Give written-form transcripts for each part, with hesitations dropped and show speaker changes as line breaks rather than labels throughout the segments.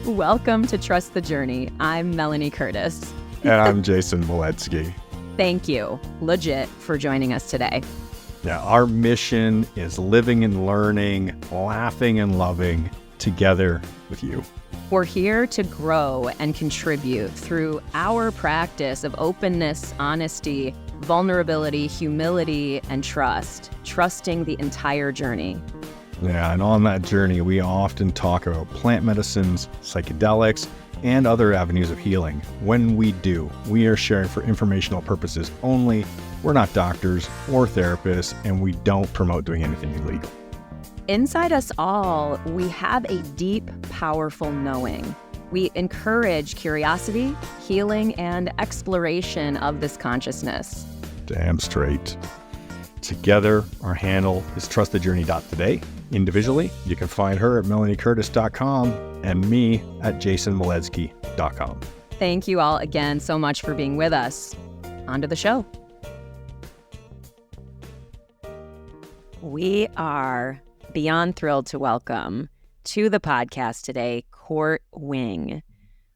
Welcome to Trust the Journey. I'm Melanie Curtis.
And I'm Jason Moletsky.
Thank you, legit, for joining us today.
Yeah, our mission is living and learning, laughing and loving together with you.
We're here to grow and contribute through our practice of openness, honesty, vulnerability, humility, and trust, trusting the entire journey.
Yeah, and on that journey, we often talk about plant medicines, psychedelics, and other avenues of healing. When we do, we are sharing for informational purposes only. We're not doctors or therapists, and we don't promote doing anything illegal.
Inside us all, we have a deep, powerful knowing. We encourage curiosity, healing, and exploration of this consciousness.
Damn straight. Together, our handle is trustthejourney.today. Individually, you can find her at melaniecurtis.com and me at jasonmoletsky.com.
Thank you all again so much for being with us. On to the show. We are beyond thrilled to welcome to the podcast today, Court Wing.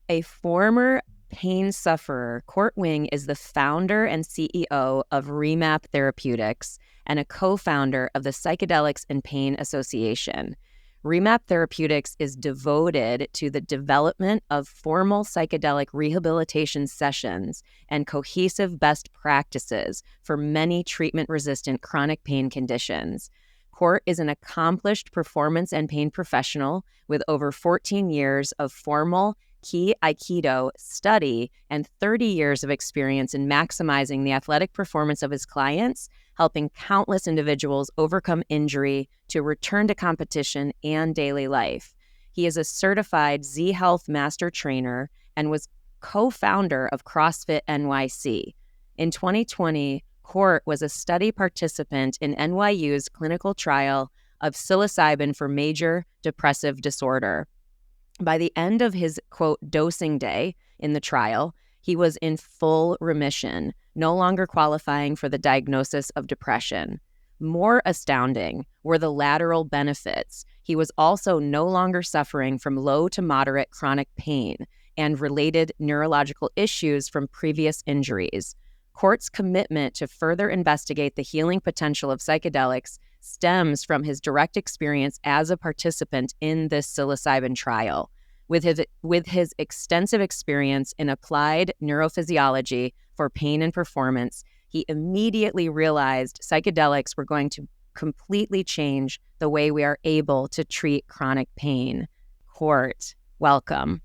A former pain sufferer, Court Wing is the founder and CEO of REMAP Therapeutics and a co-founder of the Psychedelics Pain Association. REMAP Therapeutics is devoted to the development of formal psychedelic rehabilitation sessions and cohesive best practices for many treatment-resistant chronic pain conditions. Court is an accomplished performance and pain professional with over 14 years of formal Ki-Aikido study and 30 years of experience in maximizing the athletic performance of his clients, helping countless individuals overcome injury to return to competition and daily life. He is a certified Z Health Master Trainer and was co-founder of CrossFit NYC. In 2020, Court was a study participant in NYU's clinical trial of Psilocybin for Major Depressive Disorder. By the end of his, quote, dosing day in the trial, he was in full remission, no longer qualifying for the diagnosis of depression. More astounding were the lateral benefits. He was also no longer suffering from low to moderate chronic pain and related neurological issues from previous injuries. Court's commitment to further investigate the healing potential of psychedelics stems from his direct experience as a participant in this psilocybin trial. With his extensive experience in applied neurophysiology for pain and performance, he immediately realized psychedelics were going to completely change the way we are able to treat chronic pain. Court, welcome.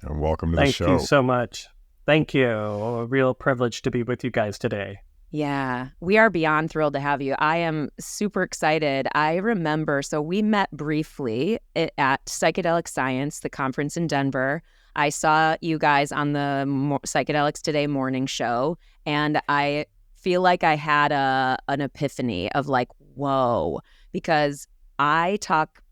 And welcome to the show.
Thank you so much. Thank you. A real privilege to be with you guys today.
Yeah, we are beyond thrilled to have you. I am super excited. I remember, so we met briefly at Psychedelic Science, the conference in Denver. I saw you guys on the Psychedelics Today morning show, and I feel like I had an epiphany of like, whoa, because I talk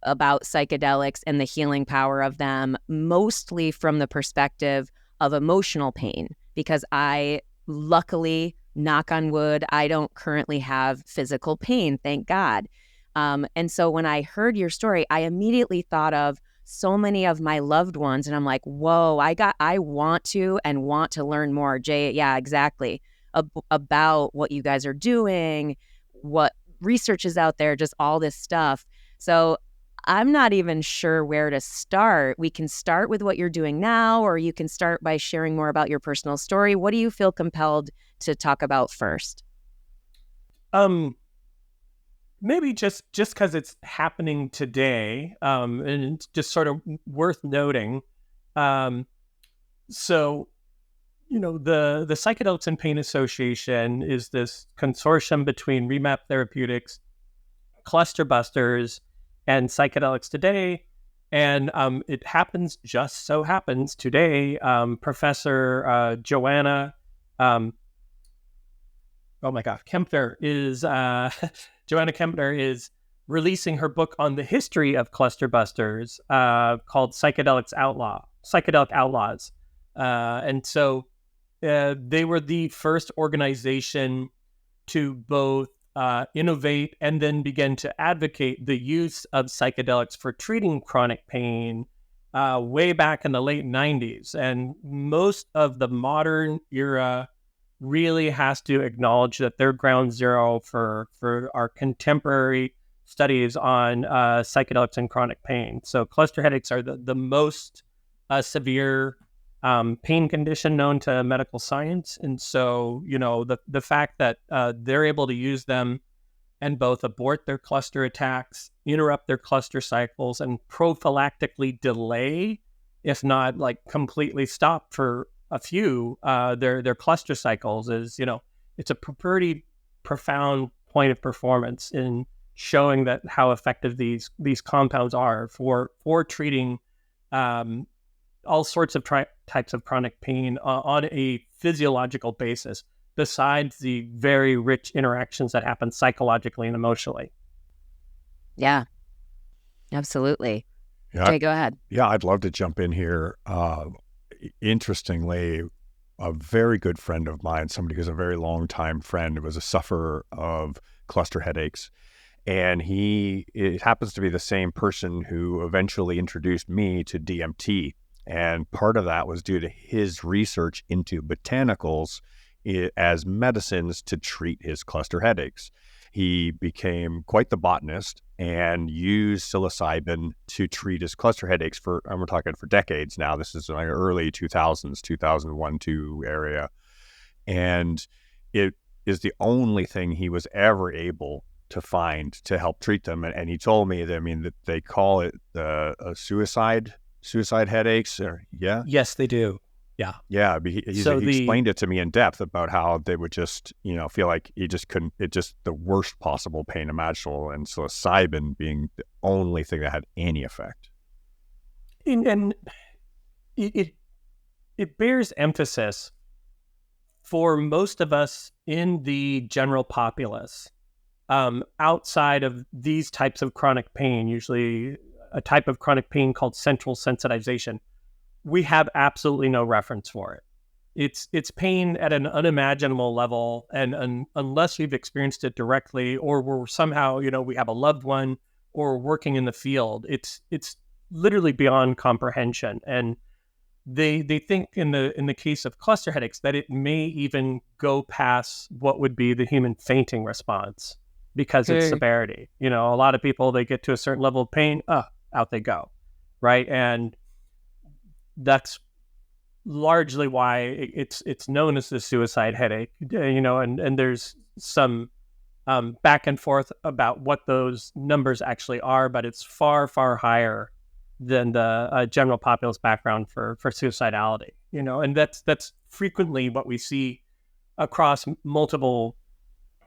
about psychedelics and the healing power of them mostly from the perspective of emotional pain, because I luckily, knock on wood, I don't currently have physical pain, thank God. And so when I heard your story, I immediately thought of so many of my loved ones, and I'm like, whoa, I want to learn more. Jay, yeah, exactly, about what you guys are doing, what research is out there, just all this stuff. So I'm not even sure where to start. We can start with what you're doing now, or you can start by sharing more about your personal story. What do you feel compelled to talk about first?
Maybe just because it's happening today, and it's just sort of worth noting. So, the Psychedelics Pain Association is this consortium between REMAP Therapeutics, Cluster Busters, and Psychedelics Today. And it so happens today, Professor Joanna Kempner is Joanna Kempner is releasing her book on the history of cluster busters called Psychedelic Outlaws. And so they were the first organization to both innovate and then begin to advocate the use of psychedelics for treating chronic pain way back in the late 90s. And most of the modern era really has to acknowledge that they're ground zero for our contemporary studies on psychedelics and chronic pain. So cluster headaches are the most severe pain condition known to medical science. And so, the fact that they're able to use them and both abort their cluster attacks, interrupt their cluster cycles, and prophylactically delay, if not like completely stop for a few, their cluster cycles is, it's a pretty profound point of performance in showing that how effective these compounds are for treating all sorts of types of chronic pain on a physiological basis, besides the very rich interactions that happen psychologically and emotionally.
Yeah, absolutely.
Yeah,
Jay, go ahead.
Yeah, I'd love to jump in here. Interestingly, a very good friend of mine, somebody who's a very long time friend, was a sufferer of cluster headaches. And it happens to be the same person who eventually introduced me to DMT. And part of that was due to his research into botanicals as medicines to treat his cluster headaches. He became quite the botanist and used psilocybin to treat his cluster headaches we're talking for decades now. This is in the early 2000s, 2001, 2 area. And it is the only thing he was ever able to find to help treat them. And he told me that, that they call it suicide headaches. Yeah.
Yes, they do. Yeah.
Yeah. He explained it to me in depth about how they would just, feel like he just couldn't, it just the worst possible pain imaginable. And psilocybin being the only thing that had any effect.
And it bears emphasis for most of us in the general populace, outside of these types of chronic pain, usually a type of chronic pain called central sensitization. We have absolutely no reference for it. It's pain at an unimaginable level, and unless we've experienced it directly, or we're somehow, we have a loved one, or working in the field, it's literally beyond comprehension. And they think in the case of cluster headaches that it may even go past what would be the human fainting response because its severity. A lot of people, they get to a certain level of pain, out they go, right? And that's largely why it's known as the suicide headache, and there's some back and forth about what those numbers actually are, but it's far, far higher than the general populace background for suicidality, and that's frequently what we see across multiple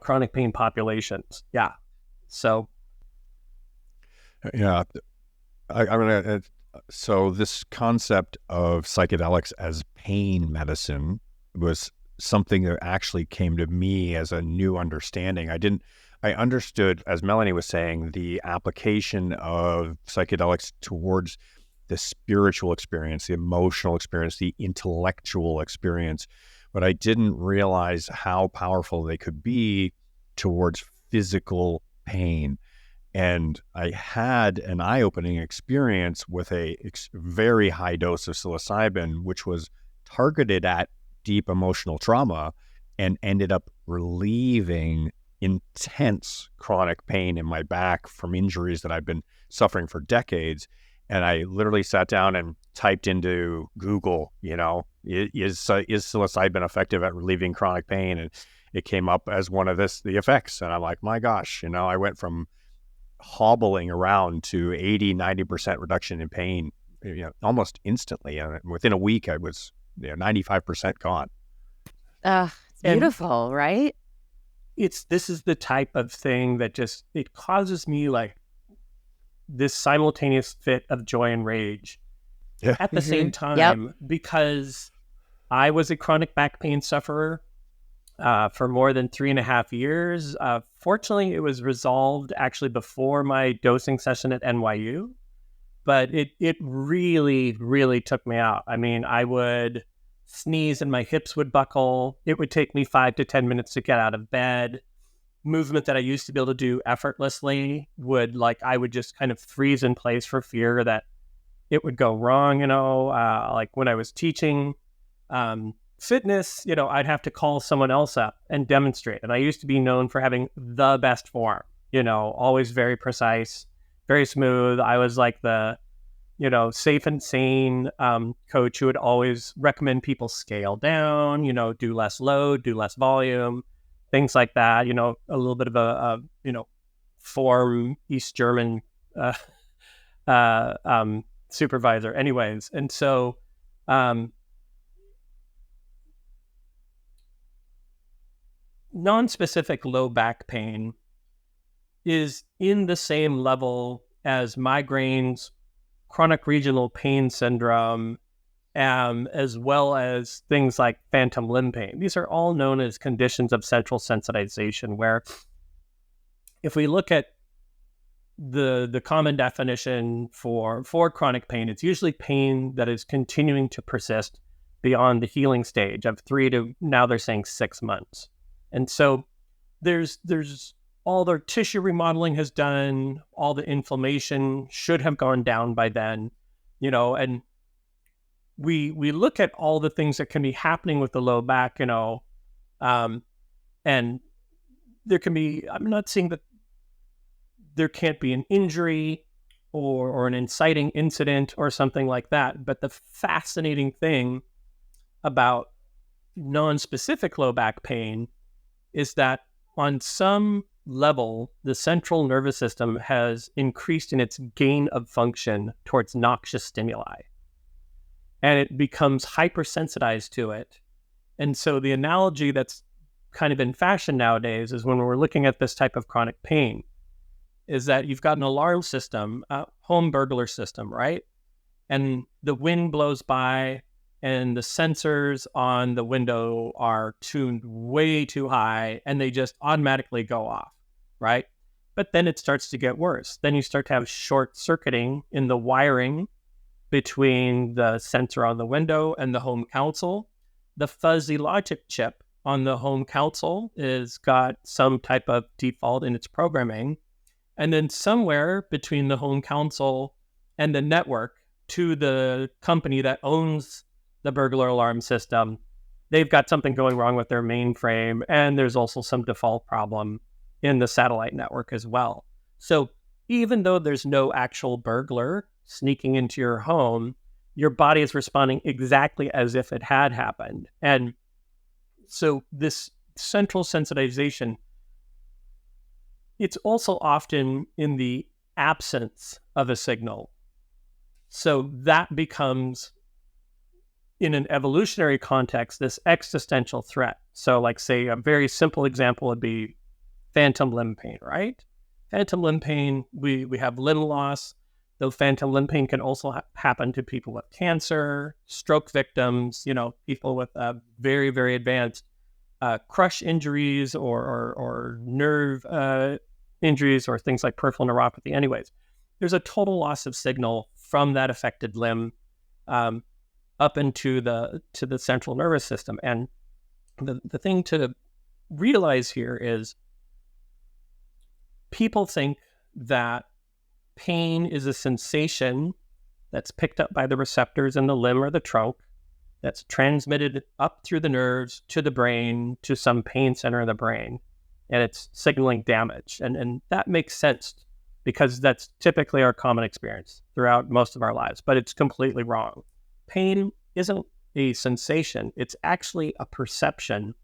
chronic pain populations. Yeah. So.
Yeah. I'm going to, so this concept of psychedelics as pain medicine was something that actually came to me as a new understanding. I understood, as Melanie was saying, the application of psychedelics towards the spiritual experience, the emotional experience, the intellectual experience, but I didn't realize how powerful they could be towards physical pain. And I had an eye-opening experience with a very high dose of psilocybin, which was targeted at deep emotional trauma and ended up relieving intense chronic pain in my back from injuries that I've been suffering for decades. And I literally sat down and typed into Google, is psilocybin effective at relieving chronic pain? And it came up as one of the effects. And I'm like, my gosh, I went from hobbling around to 80-90% reduction in pain, almost instantly. And within a week, I was 95% gone.
It's beautiful, right?
This is the type of thing that just, it causes me like this simultaneous fit of joy and rage at the same time, because I was a chronic back pain sufferer for more than 3.5 years. Fortunately, it was resolved actually before my dosing session at NYU, but it really, really took me out. I mean, I would sneeze and my hips would buckle. It would take me 5 to 10 minutes to get out of bed. Movement that I used to be able to do effortlessly I would just kind of freeze in place for fear that it would go wrong, like when I was teaching fitness, I'd have to call someone else up and demonstrate. And I used to be known for having the best form, always very precise, very smooth. I was like the, safe and sane coach who would always recommend people scale down, do less load, do less volume, things like that, a little bit of a form East German supervisor anyways. And so non-specific low back pain is in the same level as migraines, chronic regional pain syndrome, as well as things like phantom limb pain. These are all known as conditions of central sensitization, where if we look at the common definition for chronic pain, it's usually pain that is continuing to persist beyond the healing stage of 3 to now they're saying 6 months. And so there's all their tissue remodeling has done, all the inflammation should have gone down by then, and we look at all the things that can be happening with the low back, and there can be, I'm not saying that there can't be an injury or an inciting incident or something like that, but the fascinating thing about non-specific low back pain is that on some level, the central nervous system has increased in its gain of function towards noxious stimuli, and it becomes hypersensitized to it. And so the analogy that's kind of in fashion nowadays is when we're looking at this type of chronic pain, is that you've got an alarm system, a home burglar system, right? And the wind blows by, and the sensors on the window are tuned way too high, and they just automatically go off, right? But then it starts to get worse. Then you start to have short circuiting in the wiring between the sensor on the window and the home console. The fuzzy logic chip on the home console is got some type of default in its programming. And then somewhere between the home console and the network to the company that owns the burglar alarm system, they've got something going wrong with their mainframe, and there's also some default problem in the satellite network as well. So even though there's no actual burglar sneaking into your home, your body is responding exactly as if it had happened. And so this central sensitization, it's also often in the absence of a signal. So that becomes, in an evolutionary context, this existential threat. So like, say, a very simple example would be phantom limb pain, right? Phantom limb pain, we have limb loss. Though phantom limb pain can also happen to people with cancer, stroke victims, people with very, very advanced crush injuries or nerve injuries or things like peripheral neuropathy. Anyways, there's a total loss of signal from that affected limb up into the central nervous system. And the thing to realize here is people think that pain is a sensation that's picked up by the receptors in the limb or the trunk, that's transmitted up through the nerves to the brain, to some pain center in the brain, and it's signaling damage. And that makes sense because that's typically our common experience throughout most of our lives, but it's completely wrong. Pain isn't a sensation. It's actually a perception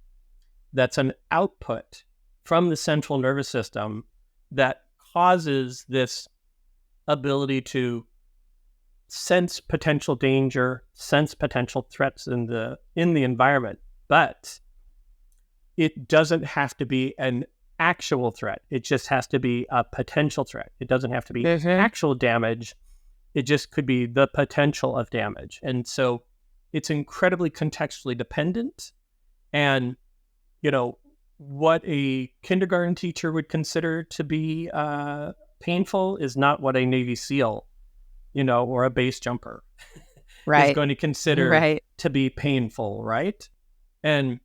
that's an output from the central nervous system that causes this ability to sense potential danger, sense potential threats in the environment. But it doesn't have to be an actual threat. It just has to be a potential threat. It doesn't have to be actual damage. It just could be the potential of damage. And so it's incredibly contextually dependent. And, what a kindergarten teacher would consider to be painful is not what a Navy SEAL, or a base jumper is going to consider to be painful, right? And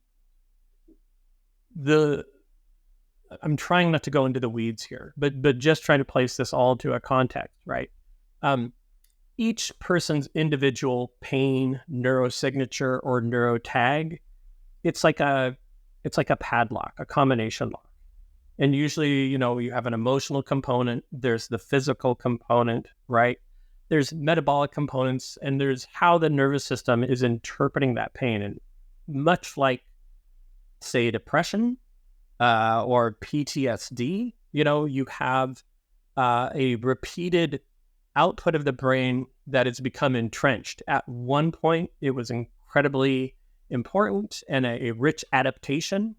I'm trying not to go into the weeds here, but just trying to place this all to a context, right? each person's individual pain neurosignature or neurotag, it's like a padlock, a combination lock. And usually, you have an emotional component, there's the physical component, right? There's metabolic components, and there's how the nervous system is interpreting that pain. And much like, say, depression or PTSD, you have a repeated output of the brain that has become entrenched. At one point, it was incredibly important and a rich adaptation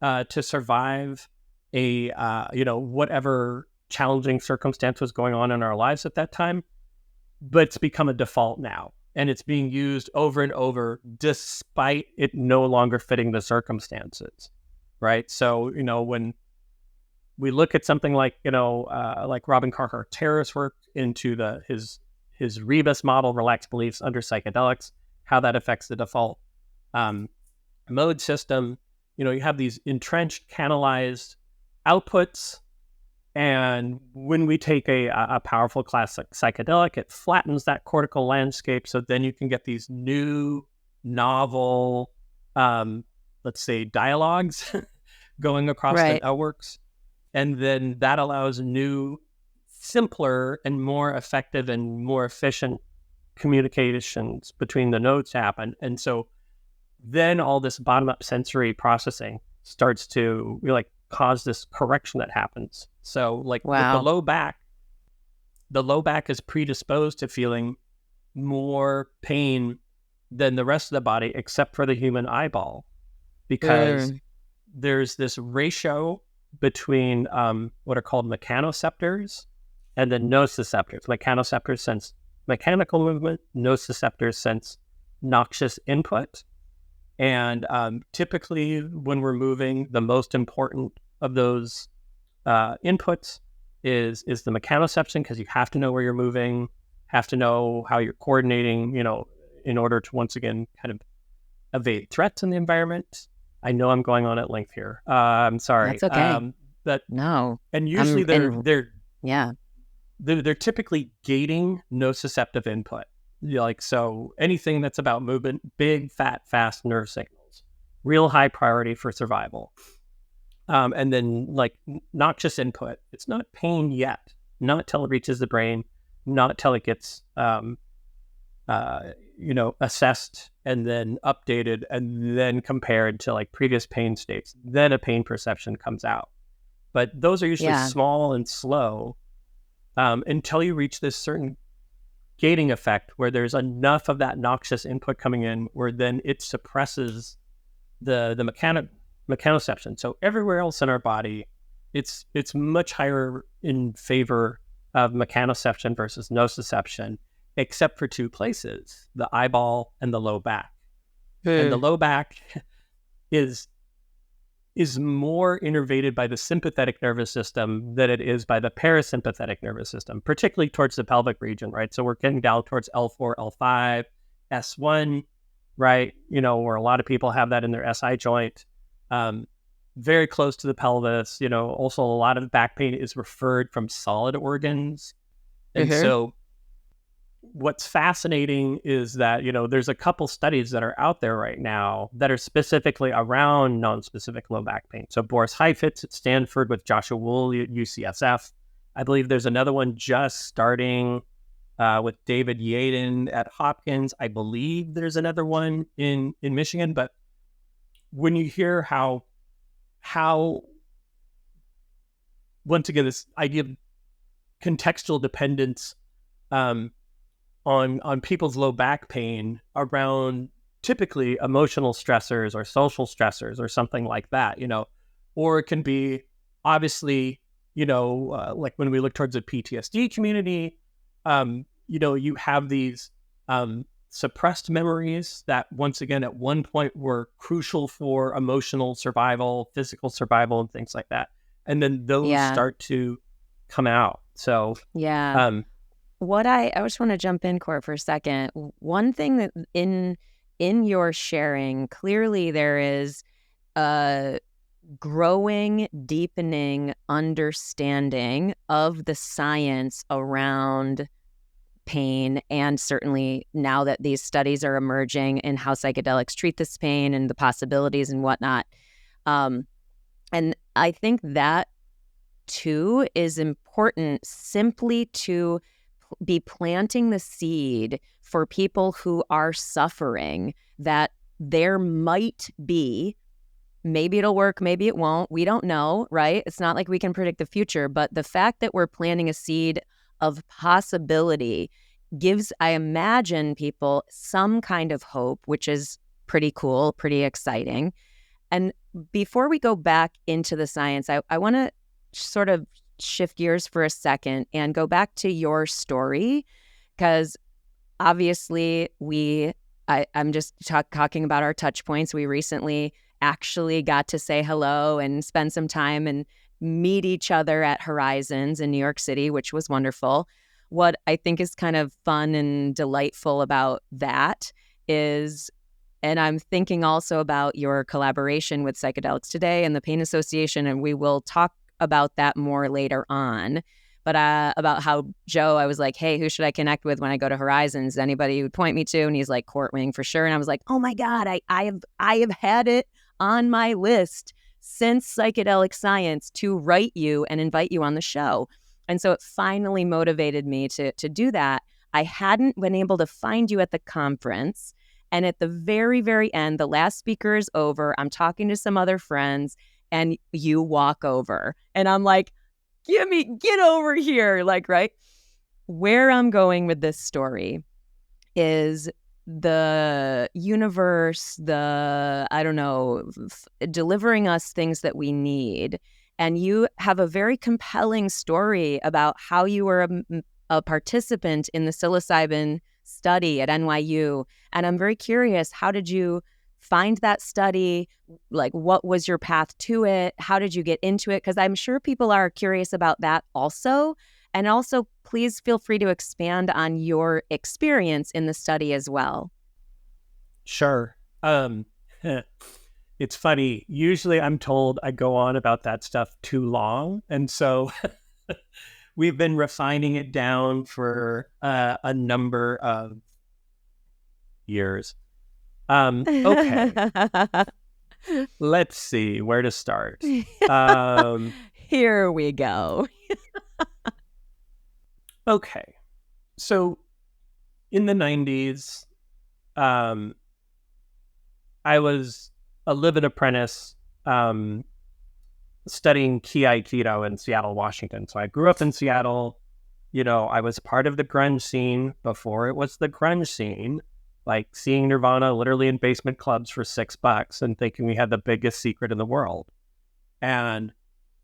to survive whatever challenging circumstance was going on in our lives at that time. But it's become a default now, and it's being used over and over despite it no longer fitting the circumstances, right? So, when we look at something like, like Robin Carhart-Harris work into his Rebus model, relaxed beliefs under psychedelics, how that affects the default mode system. You have these entrenched, canalized outputs. And when we take a powerful classic psychedelic, it flattens that cortical landscape. So then you can get these new, novel, let's say, dialogues going across the networks. And then that allows new, simpler, and more effective and more efficient communications between the nodes to happen. And so then all this bottom-up sensory processing starts to cause this correction that happens. So with the low back is predisposed to feeling more pain than the rest of the body, except for the human eyeball, because there's this ratio between what are called mechanoceptors and then nociceptors. Mechanoceptors sense mechanical movement, nociceptors sense noxious input. And typically when we're moving, the most important of those inputs is the mechanoception, because you have to know where you're moving, have to know how you're coordinating, in order to, once again, kind of evade threats in the environment. I know I'm going on at length here. I'm sorry.
That's okay. No.
And usually they're typically gating nociceptive input. So anything that's about movement, big, fat, fast nerve signals, real high priority for survival. And then noxious input, it's not pain yet, not till it reaches the brain, not till it gets, assessed and then updated and then compared to previous pain states. Then a pain perception comes out. But those are usually small and slow until you reach this certain gating effect where there's enough of that noxious input coming in where then it suppresses the mechanoception. So everywhere else in our body, it's much higher in favor of mechanoception versus nociception, except for two places, the eyeball and the low back. And the low back is more innervated by the sympathetic nervous system than it is by the parasympathetic nervous system, particularly towards the pelvic region, right? So we're getting down towards L4, L5, S1, right? Where a lot of people have that in their SI joint, very close to the pelvis. Also a lot of back pain is referred from solid organs. And so what's fascinating is that, there's a couple studies that are out there right now that are specifically around non-specific low back pain. So Boris Heifetz at Stanford with Joshua Woolley at UCSF. I believe there's another one just starting with David Yaden at Hopkins. I believe there's another one in Michigan. But when you hear how once again, this idea of contextual dependence on people's low back pain around typically emotional stressors or social stressors or something like that, or it can be obviously, when we look towards the PTSD community, you have these suppressed memories that once again, at one point were crucial for emotional survival, physical survival, and things like that. And then those start to come out. So,
I just want to jump in, Court, for a second. One thing that in your sharing, clearly there is a growing, deepening understanding of the science around pain, and certainly now that these studies are emerging in how psychedelics treat this pain and the possibilities and whatnot. And I think that too is important, simply to be planting the seed for people who are suffering, that there might be, maybe it'll work, maybe it won't, we don't know, right? It's not like we can predict the future, but the fact that we're planting a seed of possibility gives, I imagine, people some kind of hope, which is pretty cool, pretty exciting. And before we go back into the science, I want to sort of shift gears for a second and go back to your story, because obviously I'm just talking about our touch points. We recently actually got to say hello and spend some time and meet each other at Horizons in New York City, which was wonderful. What I think is kind of fun and delightful about that is, and I'm thinking also about your collaboration with Psychedelics Today and the Pain Association, and we will talk about that more later on. But about how Joe, I was like, hey, who should I connect with when I go to Horizons? Anybody who'd point me to? And he's like, Court Wing for sure. And I was like, oh my God, I have had it on my list since Psychedelic Science to write you and invite you on the show. And so it finally motivated me to do that. I hadn't been able to find you at the conference. And at the very, very end, the last speaker is over. I'm talking to some other friends and you walk over. And I'm like, get over here. Like, right? Where I'm going with this story is the universe, delivering us things that we need. And you have a very compelling story about how you were a participant in the psilocybin study at NYU. And I'm very curious, how did you find that study? Like, what was your path to it? How did you get into it? Because I'm sure people are curious about that also. And also, please feel free to expand on your experience in the study as well.
Sure. It's funny. Usually I'm told I go on about that stuff too long. And so we've been refining it down for a number of years. Okay. Let's see where to start.
Here we go.
Okay. So in the 90s, I was a live-in apprentice studying Ki-Aikido in Seattle, Washington. So I grew up in Seattle. You know, I was part of the grunge scene before it was the grunge scene, like seeing Nirvana literally in basement clubs for $6 and thinking we had the biggest secret in the world. And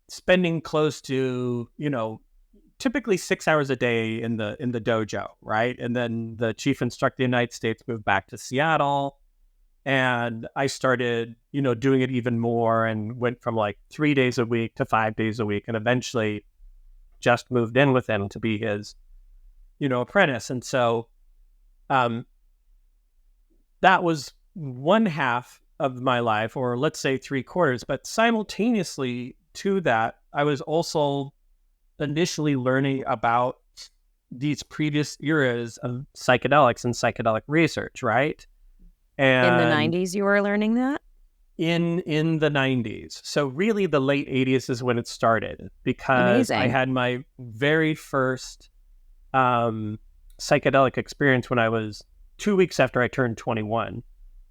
spending close to, typically 6 hours a day in the dojo, right? And then the chief instructor of the United States moved back to Seattle. And I started, doing it even more and went from like 3 days a week to 5 days a week, and eventually just moved in with him to be his, apprentice. And so that was one half of my life, or let's say 3/4. But simultaneously to that, I was also initially learning about these previous eras of psychedelics and psychedelic research, right? And
in the 90s, you were learning that?
In the 90s. So really the late 80s is when it started, because
Amazing.
I had my very first psychedelic experience when I was 2 weeks after I turned 21.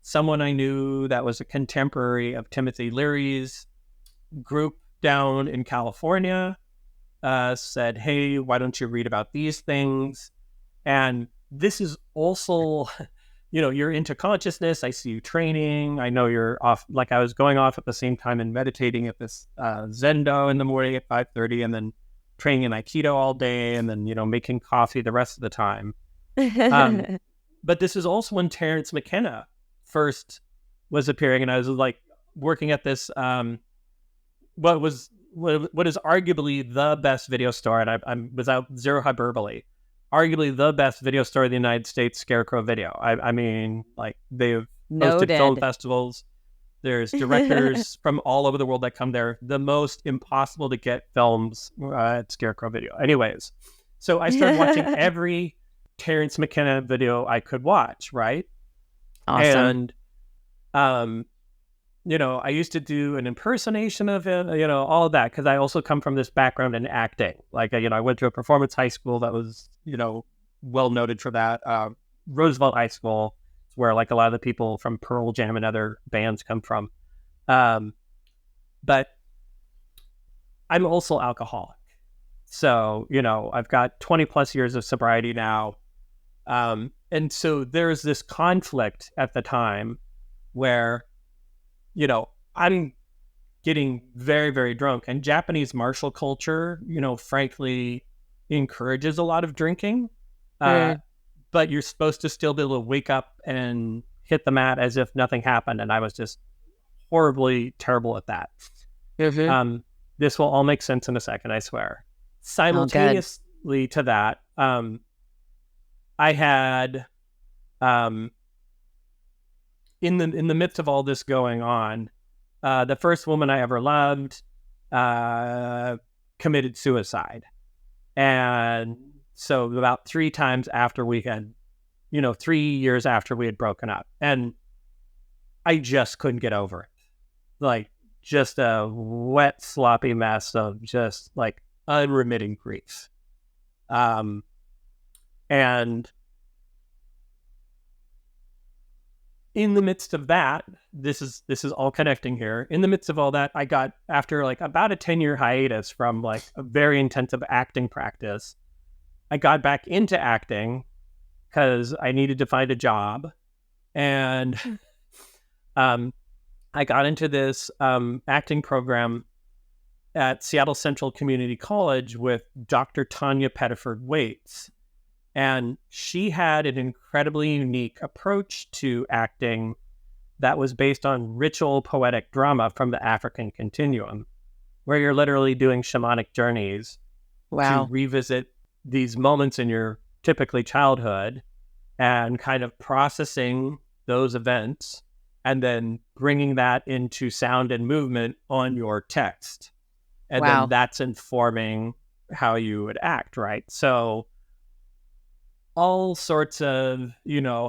Someone I knew that was a contemporary of Timothy Leary's group down in California said, hey, why don't you read about these things? And this is also... you're into consciousness. I see you training. I know you're off. Like I was going off at the same time and meditating at this Zendo in the morning at 5:30, and then training in Aikido all day, and then making coffee the rest of the time. But this is also when Terrence McKenna first was appearing, and I was like working at this what is arguably the best video store, and I'm without zero hyperbole, arguably the best video store in the United States, Scarecrow Video. I mean, like, they've hosted film festivals. There's directors from all over the world that come there. The most impossible to get films at Scarecrow Video. Anyways, so I started watching every Terrence McKenna video I could watch, right?
Awesome.
And, I used to do an impersonation of him, all of that, because I also come from this background in acting. Like, I went to a performance high school that was, well noted for that. Roosevelt High School, where like a lot of the people from Pearl Jam and other bands come from. But I'm also alcoholic. So, I've got 20 plus years of sobriety now. And so there's this conflict at the time where, I'm getting very, very drunk, and Japanese martial culture, frankly, encourages a lot of drinking. But you're supposed to still be able to wake up and hit the mat as if nothing happened. And I was just horribly terrible at that. This will all make sense in a second, I swear. Simultaneously to that, I had, in the midst of all this going on, the first woman I ever loved committed suicide. And so about 3 times after we had, 3 years after we had broken up. And I just couldn't get over it. Like, just a wet, sloppy mess of just like unremitting grief. And in the midst of that, this is all connecting here. In the midst of all that, I got, after like about a 10-year hiatus from like a very intensive acting practice, I got back into acting because I needed to find a job. And I got into this acting program at Seattle Central Community College with Dr. Tanya Pettiford-Waits. And she had an incredibly unique approach to acting that was based on ritual poetic drama from the African continuum, where you're literally doing shamanic journeys to revisit these moments in your typically childhood and kind of processing those events and then bringing that into sound and movement on your text. And then that's informing how you would act, right? So all sorts of,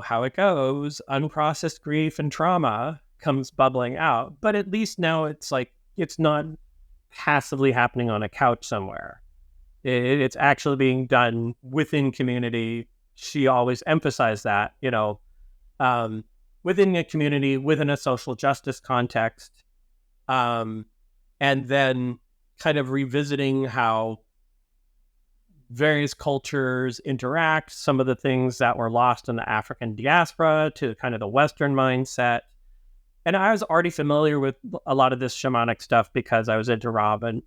how it goes, unprocessed grief and trauma comes bubbling out. But at least now it's like, it's not passively happening on a couch somewhere. It's actually being done within community. She always emphasized that, within a community, within a social justice context. And then kind of revisiting how various cultures interact, some of the things that were lost in the African diaspora to kind of the Western mindset. And I was already familiar with a lot of this shamanic stuff because I was into Robert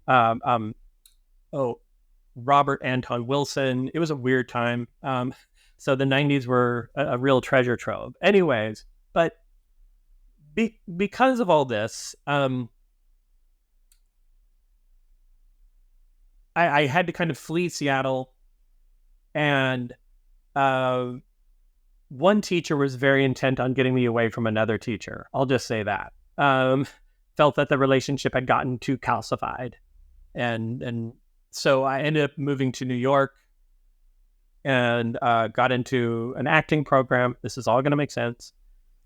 Anton Wilson. It was a weird time. So the 90s were a real treasure trove. Anyways, but because of all this, I had to kind of flee Seattle, and one teacher was very intent on getting me away from another teacher. I'll just say that. Felt that the relationship had gotten too calcified. And so I ended up moving to New York and got into an acting program. This is all going to make sense.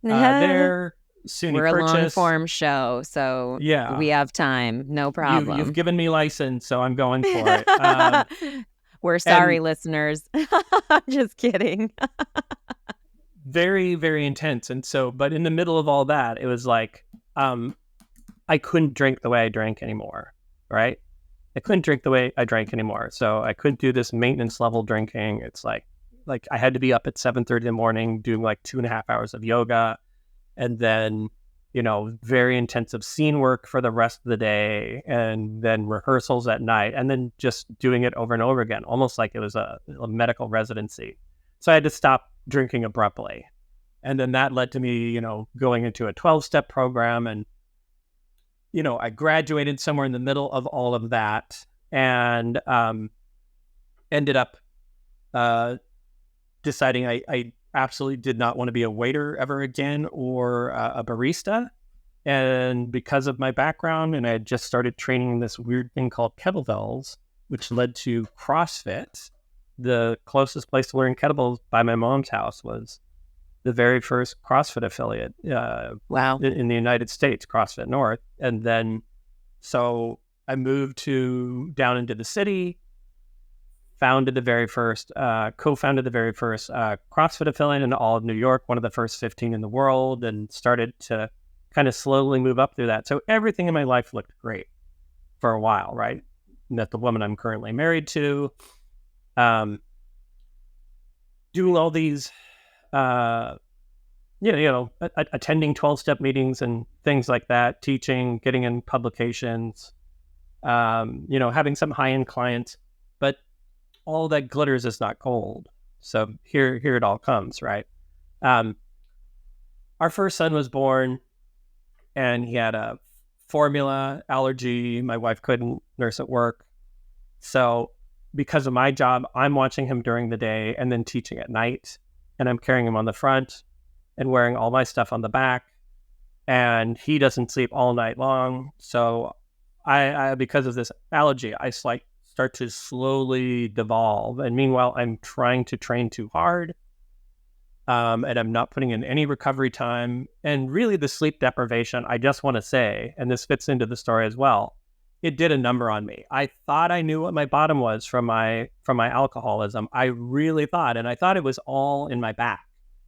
There, SUNY
We're
Purchase.
a long-form show, so we have time. No problem.
You've given me license, so I'm going for it.
We're sorry, listeners. Just kidding.
Very, very intense. And so, but in the middle of all that, it was like, I couldn't drink the way I drank anymore, right? I couldn't drink the way I drank anymore. So I couldn't do this maintenance level drinking. It's like I had to be up at 7:30 in the morning doing like 2.5 hours of yoga. And then, very intensive scene work for the rest of the day, and then rehearsals at night, and then just doing it over and over again, almost like it was a medical residency. So I had to stop drinking abruptly. And then that led to me, going into a 12-step program. And, I graduated somewhere in the middle of all of that, and ended up deciding I absolutely did not want to be a waiter ever again or a barista. And because of my background, and I had just started training in this weird thing called kettlebells, which led to CrossFit, the closest place to learn kettlebells by my mom's house was the very first CrossFit affiliate
Wow.
in the United States, CrossFit North. And then, so I moved down into the city, co-founded the very first CrossFit affiliate in all of New York, one of the first 15 in the world, and started to kind of slowly move up through that. So everything in my life looked great for a while, right? Met the woman I'm currently married to, doing all these, attending 12-step meetings and things like that, teaching, getting in publications, having some high-end clients, but all that glitters is not gold. So here it all comes, right? Our first son was born, and he had a formula allergy. My wife couldn't nurse at work. So because of my job, I'm watching him during the day and then teaching at night, and I'm carrying him on the front and wearing all my stuff on the back, and he doesn't sleep all night long. So I because of this allergy, I start to slowly devolve. And meanwhile, I'm trying to train too hard. And I'm not putting in any recovery time. And really the sleep deprivation, I just want to say, and this fits into the story as well, it did a number on me. I thought I knew what my bottom was from my alcoholism. I really thought, and I thought it was all in my back,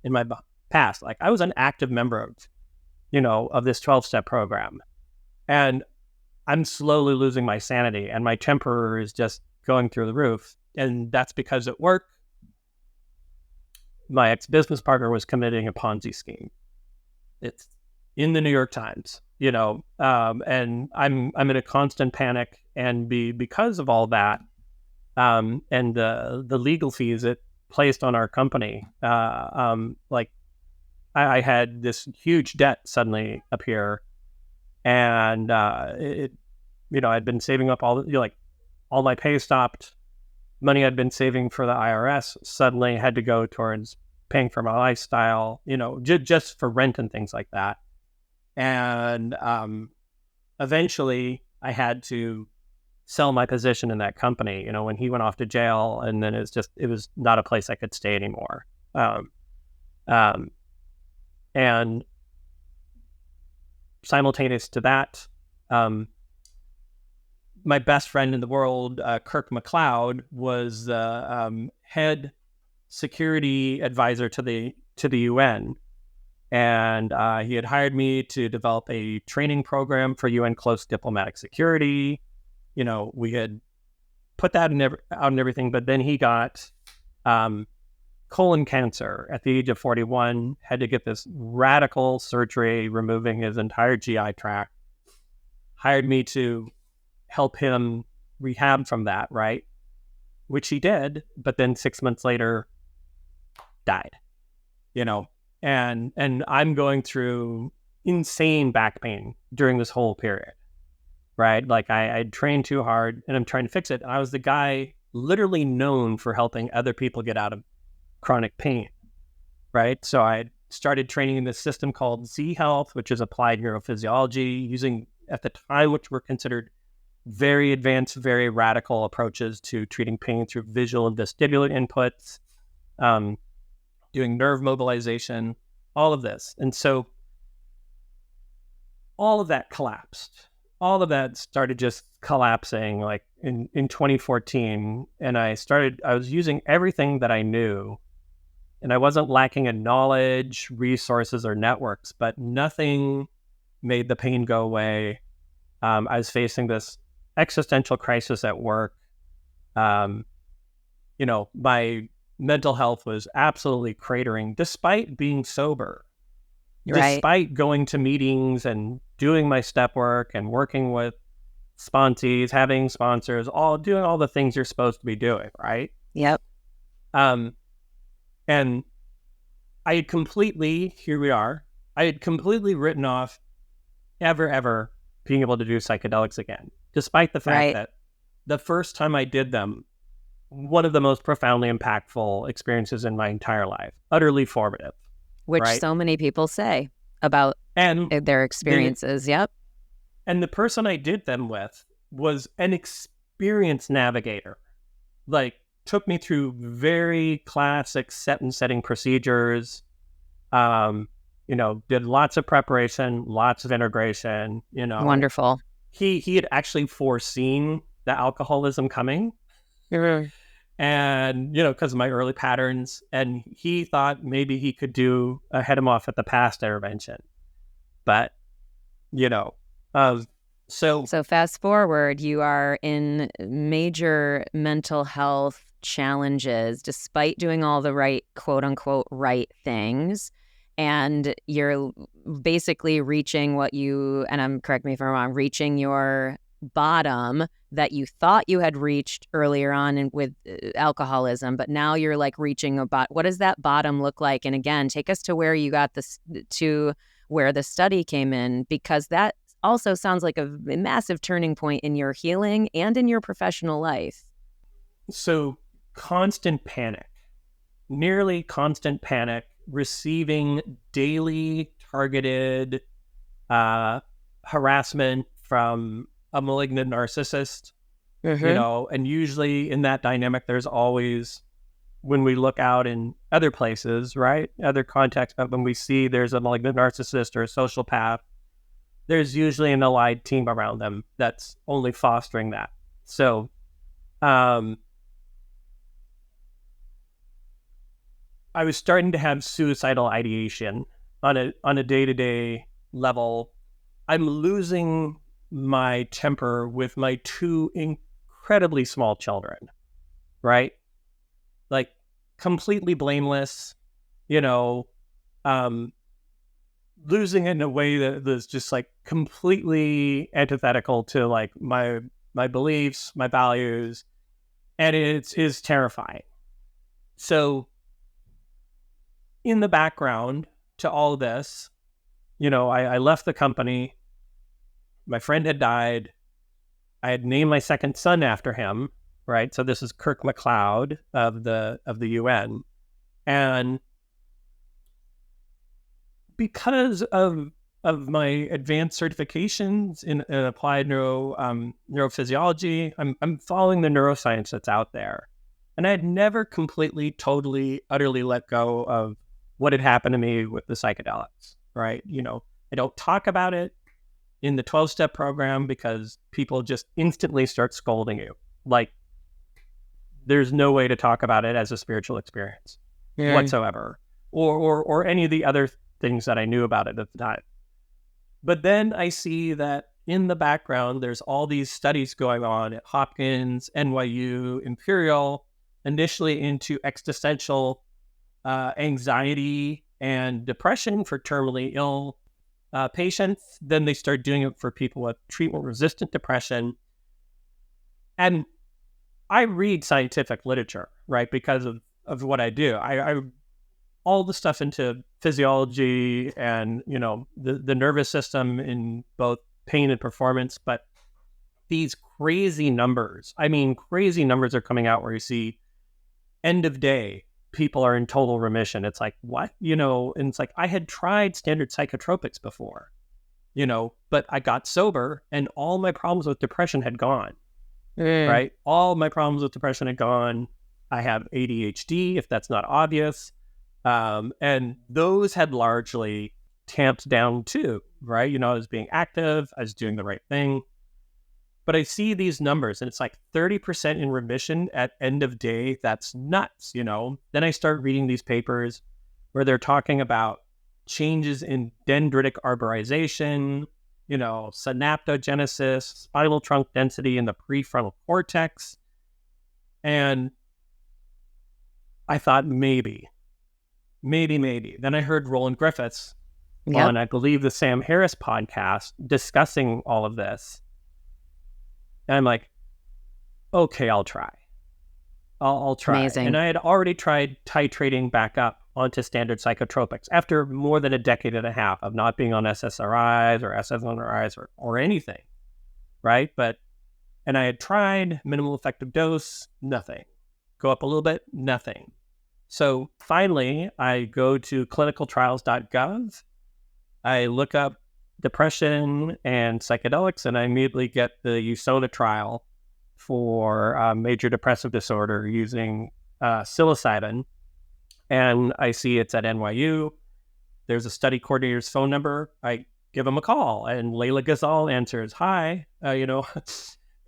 in my past. Like I was an active member of this 12-step program. And I'm slowly losing my sanity, and my temper is just going through the roof. And that's because at work, my ex-business partner was committing a Ponzi scheme. It's in the New York Times, and I'm in a constant panic. And because of all that, and the legal fees it placed on our company, I had this huge debt suddenly appear, and I'd been saving up all my pay stopped. Money I'd been saving for the IRS suddenly had to go towards paying for my lifestyle, just for rent and things like that. And eventually I had to sell my position in that company, when he went off to jail, and then it was not a place I could stay anymore. And simultaneous to that, my best friend in the world, Kirk McLeod, was the head security advisor to the UN, and he had hired me to develop a training program for UN close diplomatic security. We had put that out and everything, but then he got colon cancer at the age of 41. Had to get this radical surgery, removing his entire GI tract. Hired me to help him rehab from that, right? Which he did, but then 6 months later died, and I'm going through insane back pain during this whole period, right? Like I'd trained too hard and I'm trying to fix it. And I was the guy literally known for helping other people get out of chronic pain, right? So I started training in this system called Z Health, which is applied neurophysiology, using at the time, which were considered very advanced, very radical approaches to treating pain through visual and vestibular inputs, doing nerve mobilization, all of this. And so all of that collapsed. All of that started just collapsing like in 2014. And I was using everything that I knew, and I wasn't lacking in knowledge, resources, or networks, but nothing made the pain go away. I was facing this existential crisis at work. My mental health was absolutely cratering despite being sober,
Right.
despite going to meetings and doing my step work and working with sponsees, having sponsors, doing all the things you're supposed to be doing, right?
Yep.
And I had completely written off ever being able to do psychedelics again, despite the fact that the first time I did them, one of the most profoundly impactful experiences in my entire life, utterly formative.
Which
right?
so many people say about their experiences. Yep.
And the person I did them with was an experienced navigator, like took me through very classic set and setting procedures. Did lots of preparation, lots of integration.
Wonderful.
He had actually foreseen the alcoholism coming,
Mm-hmm.
and because of my early patterns, and he thought maybe he could head him off at the past intervention, but so
fast forward, you are in major mental health challenges despite doing all the right, quote unquote, right things. And you're basically reaching correct me if I'm wrong, reaching your bottom that you thought you had reached earlier on with alcoholism, but now you're like reaching what does that bottom look like? And again, take us to where you got this, to where the study came in, because that also sounds like a massive turning point in your healing and in your professional life.
So constant panic, nearly constant panic, receiving daily targeted harassment from a malignant narcissist, and usually in that dynamic, there's always, when we look out in other places, right, other contexts, but when we see there's a malignant narcissist or a sociopath, there's usually an allied team around them that's only fostering that. So, I was starting to have suicidal ideation on a day-to-day level. I'm losing my temper with my two incredibly small children, right? Like completely blameless, losing it in a way that was just like completely antithetical to like my beliefs, my values, and it is terrifying. So in the background to all this, I left the company. My friend had died. I had named my second son after him, right? So this is Kirk MacLeod of the UN. And because of my advanced certifications in applied neurophysiology, I'm following the neuroscience that's out there. And I had never completely, totally, utterly let go of what had happened to me with the psychedelics, right? I don't talk about it in the 12-step program because people just instantly start scolding you. Like, there's no way to talk about it as a spiritual experience whatsoever, or any of the other things that I knew about it at the time. But then I see that in the background, there's all these studies going on at Hopkins, NYU, Imperial, initially into existential anxiety and depression for terminally ill patients. Then they start doing it for people with treatment-resistant depression. And I read scientific literature, right, because of what I do. I all the stuff into physiology and, the nervous system in both pain and performance. But these crazy numbers are coming out where you see end of day, people are in total remission. It's like, what? And it's like, I had tried standard psychotropics before, but I got sober and all my problems with depression had gone, right? All my problems with depression had gone. I have ADHD, if that's not obvious. And those had largely tamped down too, right? I was being active, I was doing the right thing. But I see these numbers and it's like 30% in remission at end of day. That's nuts, Then I start reading these papers where they're talking about changes in dendritic arborization, synaptogenesis, spinal trunk density in the prefrontal cortex. And I thought maybe. Then I heard Roland Griffiths on, I believe, the Sam Harris podcast discussing all of this. And I'm like, okay, I'll try. I'll try.
Amazing.
And I had already tried titrating back up onto standard psychotropics after more than a decade and a half of not being on SSRIs or SSRIs or anything, right? And I had tried minimal effective dose, nothing. Go up a little bit, nothing. So finally, I go to clinicaltrials.gov. I look up depression and psychedelics, and I immediately get the USONA trial for major depressive disorder using Psilocybin. And I see it's at NYU. There's a study coordinator's phone number. I give him a call, and Layla Ghazal answers, "Hi, and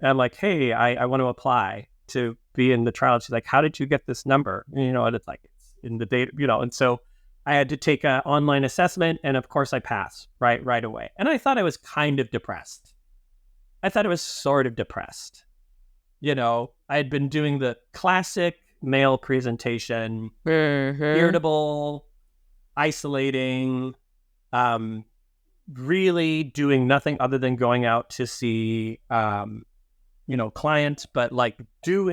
I'm like, hey, I want to apply to be in the trial." She's like, "How did you get this number?" And it's like, it's in the data, and so I had to take an online assessment, and of course I passed right away. And I thought I was kind of depressed. I thought I was sort of depressed. I had been doing the classic male presentation, irritable, isolating, really doing nothing other than going out to see, clients, but like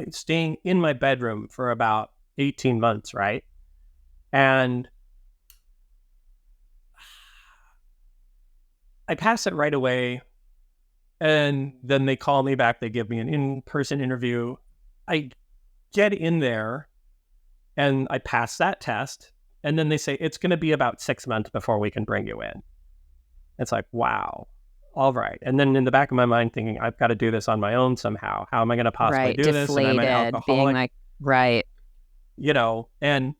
staying in my bedroom for about 18 months, right? And I pass it right away. And then they call me back. They give me an in-person interview. I get in there and I pass that test. And then they say, it's going to be about 6 months before we can bring you in. It's like, wow. All right. And then in the back of my mind thinking, I've got to do this on my own somehow. How am I going to possibly do this? And I'm an alcoholic.
Being like, right.
And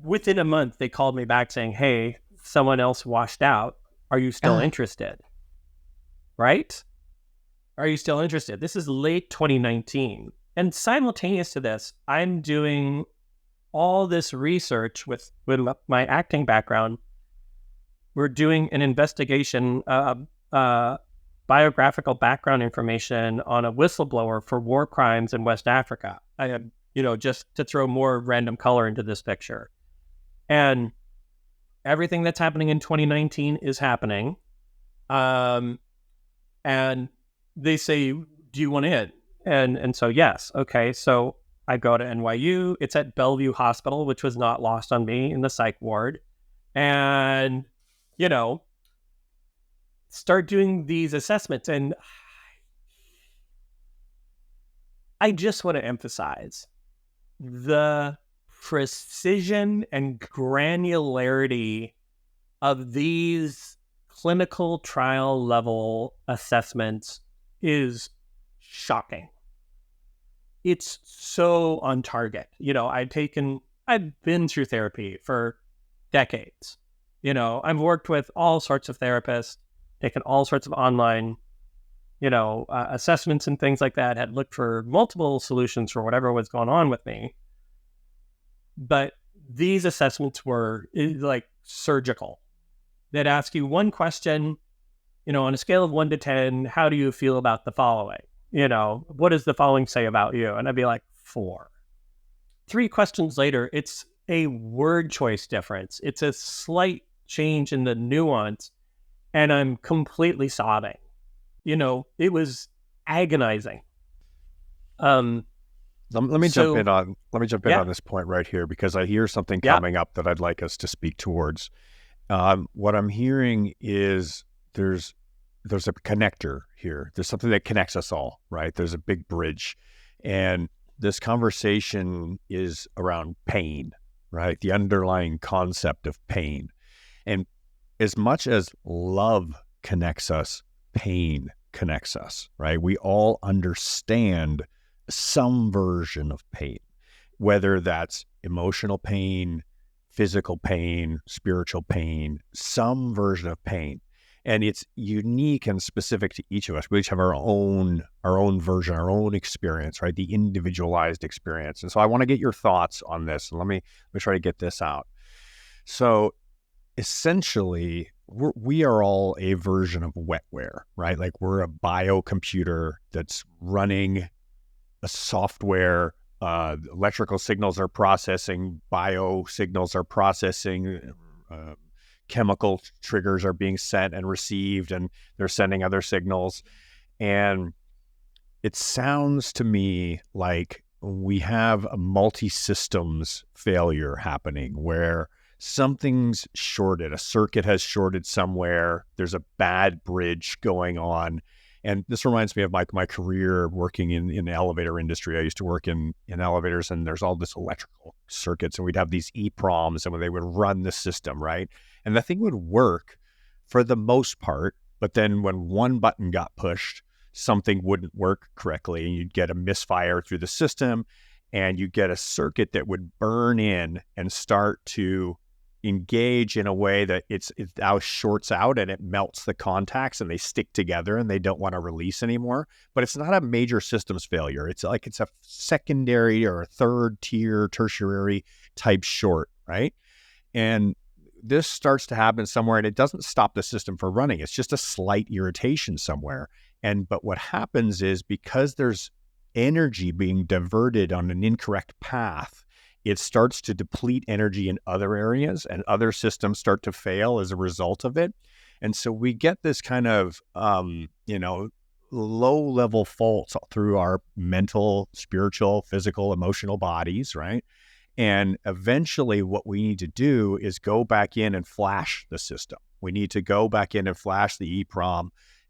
within a month, they called me back saying, hey, someone else washed out. Are you still interested? Right? Are you still interested? This is late 2019. And simultaneous to this, I'm doing all this research with my acting background. We're doing an investigation, biographical background information on a whistleblower for war crimes in West Africa. I had, just to throw more random color into this picture. And everything that's happening in 2019 is happening. And they say, do you want in? And so, yes. Okay. So I go to NYU. It's at Bellevue Hospital, which was not lost on me, in the psych ward. And, start doing these assessments. And I just want to emphasize the precision and granularity of these clinical trial level assessments is shocking. It's so on target. I've been through therapy for decades. I've worked with all sorts of therapists, taken all sorts of online, assessments and things like that, had looked for multiple solutions for whatever was going on with me. But these assessments were like surgical. They'd ask you one question, on a scale of 1 to 10, how do you feel about the following? What does the following say about you? And I'd be like, 4. 3 questions later, it's a word choice difference. It's a slight change in the nuance, and I'm completely sobbing. It was agonizing.
Let me jump in on this point right here, because I hear something coming up that I'd like us to speak towards. What I'm hearing is there's a connector here. There's something that connects us all, right? There's a big bridge. And this conversation is around pain, right? The underlying concept of pain. And as much as love connects us, pain connects us, right? We all understand some version of pain, whether that's emotional pain, physical pain, spiritual pain, some version of pain. And it's unique and specific to each of us. We each have our own version, our own experience, right? The individualized experience. And so I want to get your thoughts on this. And let me try to get this out. So essentially, we are all a version of wetware, right? Like we're a biocomputer that's running a software. Electrical signals are processing, bio signals are processing, chemical triggers are being sent and received, and they're sending other signals. And it sounds to me like we have a multi-systems failure happening where something's shorted, a circuit has shorted somewhere, there's a bad bridge going on. And this reminds me of my career working in the elevator industry. I used to work in elevators, and there's all this electrical circuits, and we'd have these EEPROMs, and when they would run the system, right? And the thing would work for the most part, but then when one button got pushed, something wouldn't work correctly, and you'd get a misfire through the system, and you get a circuit that would burn in and start to engage in a way that it now shorts out and it melts the contacts and they stick together and they don't want to release anymore. But it's not a major systems failure. It's like it's a secondary or a third tier, tertiary type short, right? And this starts to happen somewhere, and it doesn't stop the system from running. It's just a slight irritation somewhere. But what happens is, because there's energy being diverted on an incorrect path, it starts to deplete energy in other areas, and other systems start to fail as a result of it. And so we get this kind of, low-level faults through our mental, spiritual, physical, emotional bodies, right? And eventually what we need to do is go back in and flash the system. We need to go back in and flash the EEPROM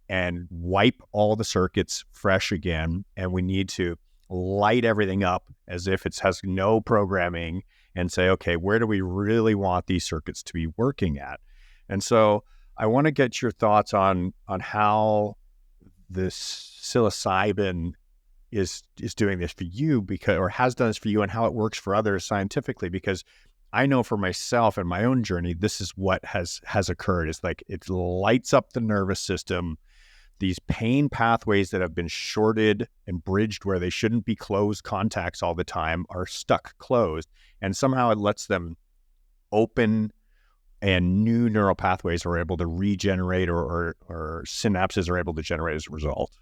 and wipe all the circuits fresh again. And we need to light everything up as if it has no programming and say, okay, where do we really want these circuits to be working at? And so I want to get your thoughts on how this psilocybin is doing this for you, or has done this for you, and how it works for others scientifically, because I know for myself and my own journey, this is what has occurred. It's like it lights up the nervous system. These pain pathways that have been shorted and bridged where they shouldn't be closed contacts all the time are stuck closed, and somehow it lets them open, and new neural pathways are able to regenerate, or synapses are able to generate as a result.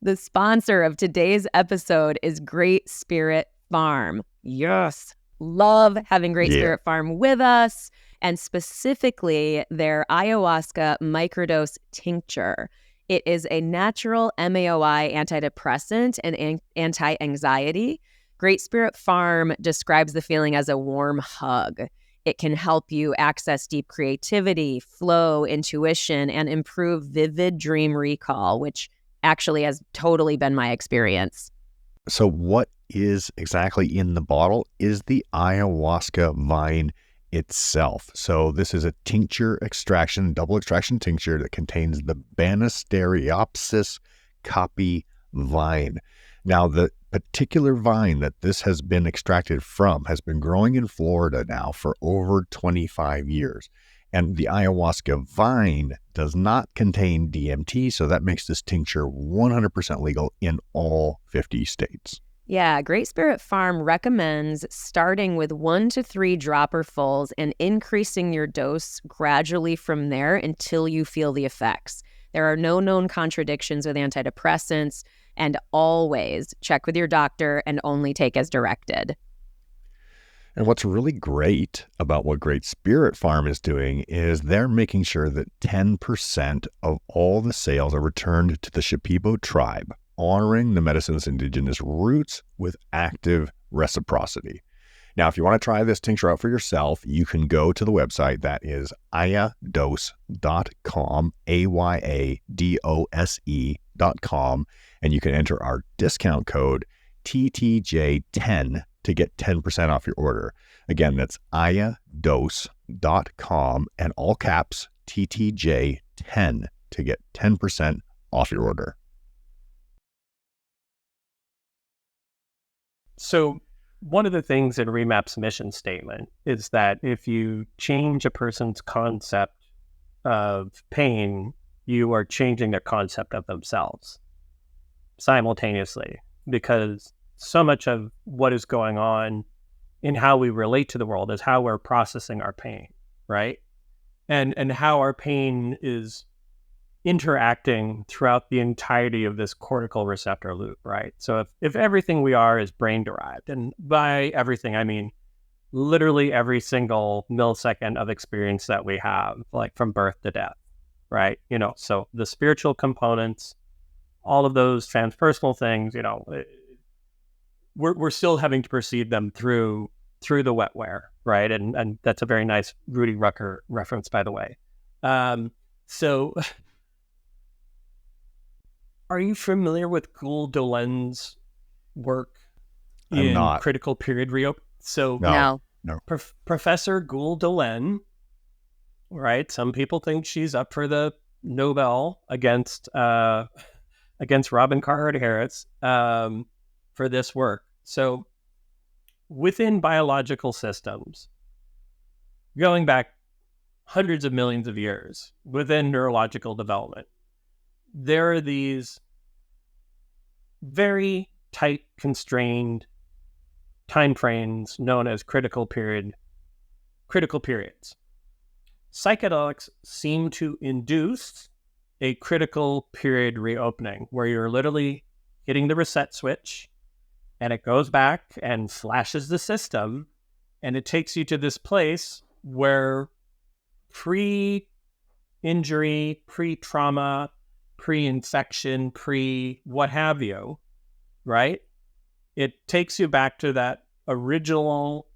The sponsor of today's episode is Great Spirit Farm. Yes. Love having Great Spirit Farm with us, and specifically their ayahuasca microdose tincture. It is a natural MAOI antidepressant and anti-anxiety. Great Spirit Farm describes the feeling as a warm hug. It can help you access deep creativity, flow, intuition, and improve vivid dream recall, which actually has totally been my experience.
So what is exactly in the bottle is the ayahuasca vine itself. So this is a tincture extraction, double extraction tincture that contains the Banisteriopsis caapi vine. Now, the particular vine that this has been extracted from has been growing in Florida now for over 25 years. And the ayahuasca vine does not contain DMT, so that makes this tincture 100% legal in all 50 states.
Yeah, Great Spirit Farm recommends starting with 1 to 3 dropperfuls and increasing your dose gradually from there until you feel the effects. There are no known contradictions with antidepressants, and always check with your doctor and only take as directed.
And what's really great about what Great Spirit Farm is doing is they're making sure that 10% of all the sales are returned to the Shipibo tribe, honoring the medicine's indigenous roots with active reciprocity. Now, if you want to try this tincture out for yourself, you can go to the website that is ayadose.com, AYADOSE.com, and you can enter our discount code TTJ10 to get 10% off your order. Again, that's ayadose.com and all caps TTJ10 to get 10% off your order.
So one of the things in REMAP's mission statement is that if you change a person's concept of pain, you are changing their concept of themselves simultaneously, because so much of what is going on in how we relate to the world is how we're processing our pain, right? And how our pain is interacting throughout the entirety of this cortical receptor loop, right? So if everything we are is brain derived, and by everything, I mean literally every single millisecond of experience that we have, like from birth to death, right? So the spiritual components, all of those transpersonal things, we're still having to perceive them through the wetware, right? And that's a very nice Rudy Rucker reference, by the way. So are you familiar with Gul Dolen's work in critical period reopening? So
No.
Professor Gul Dolen right? Some people think she's up for the Nobel against Robin Carhart Harris for this work. So within biological systems, going back hundreds of millions of years within neurological development, there are these very tight, constrained time frames known as critical periods. Psychedelics seem to induce a critical period reopening where you're literally hitting the reset switch and it goes back and flashes the system, and it takes you to this place where pre-injury, pre-trauma, pre-infection, pre-what have you, right? It takes you back to that original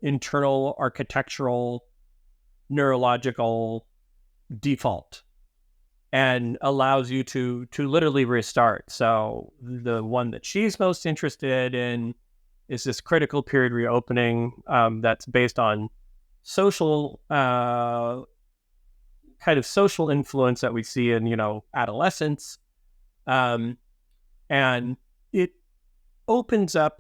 internal architectural neurological default and allows you to literally restart. So the one that she's most interested in is this critical period reopening that's based on social kind of social influence that we see in, adolescence. And it opens up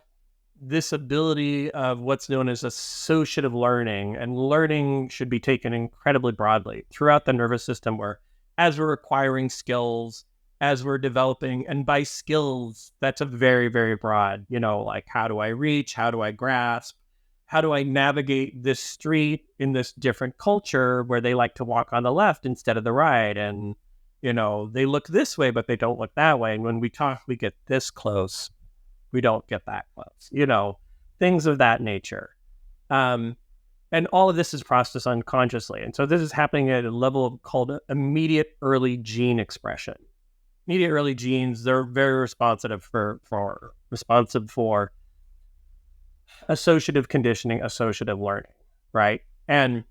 this ability of what's known as associative learning, and learning should be taken incredibly broadly throughout the nervous system, where as we're acquiring skills, as we're developing, and by skills, that's a very, very broad, like how do I reach? How do I grasp? How do I navigate this street in this different culture where they like to walk on the left instead of the right? And, they look this way, but they don't look that way. And when we talk, we get this close. We don't get that close, things of that nature. And all of this is processed unconsciously. And so this is happening at a level called immediate early gene expression. Immediate early genes, they're very responsive for associative conditioning, associative learning, right? And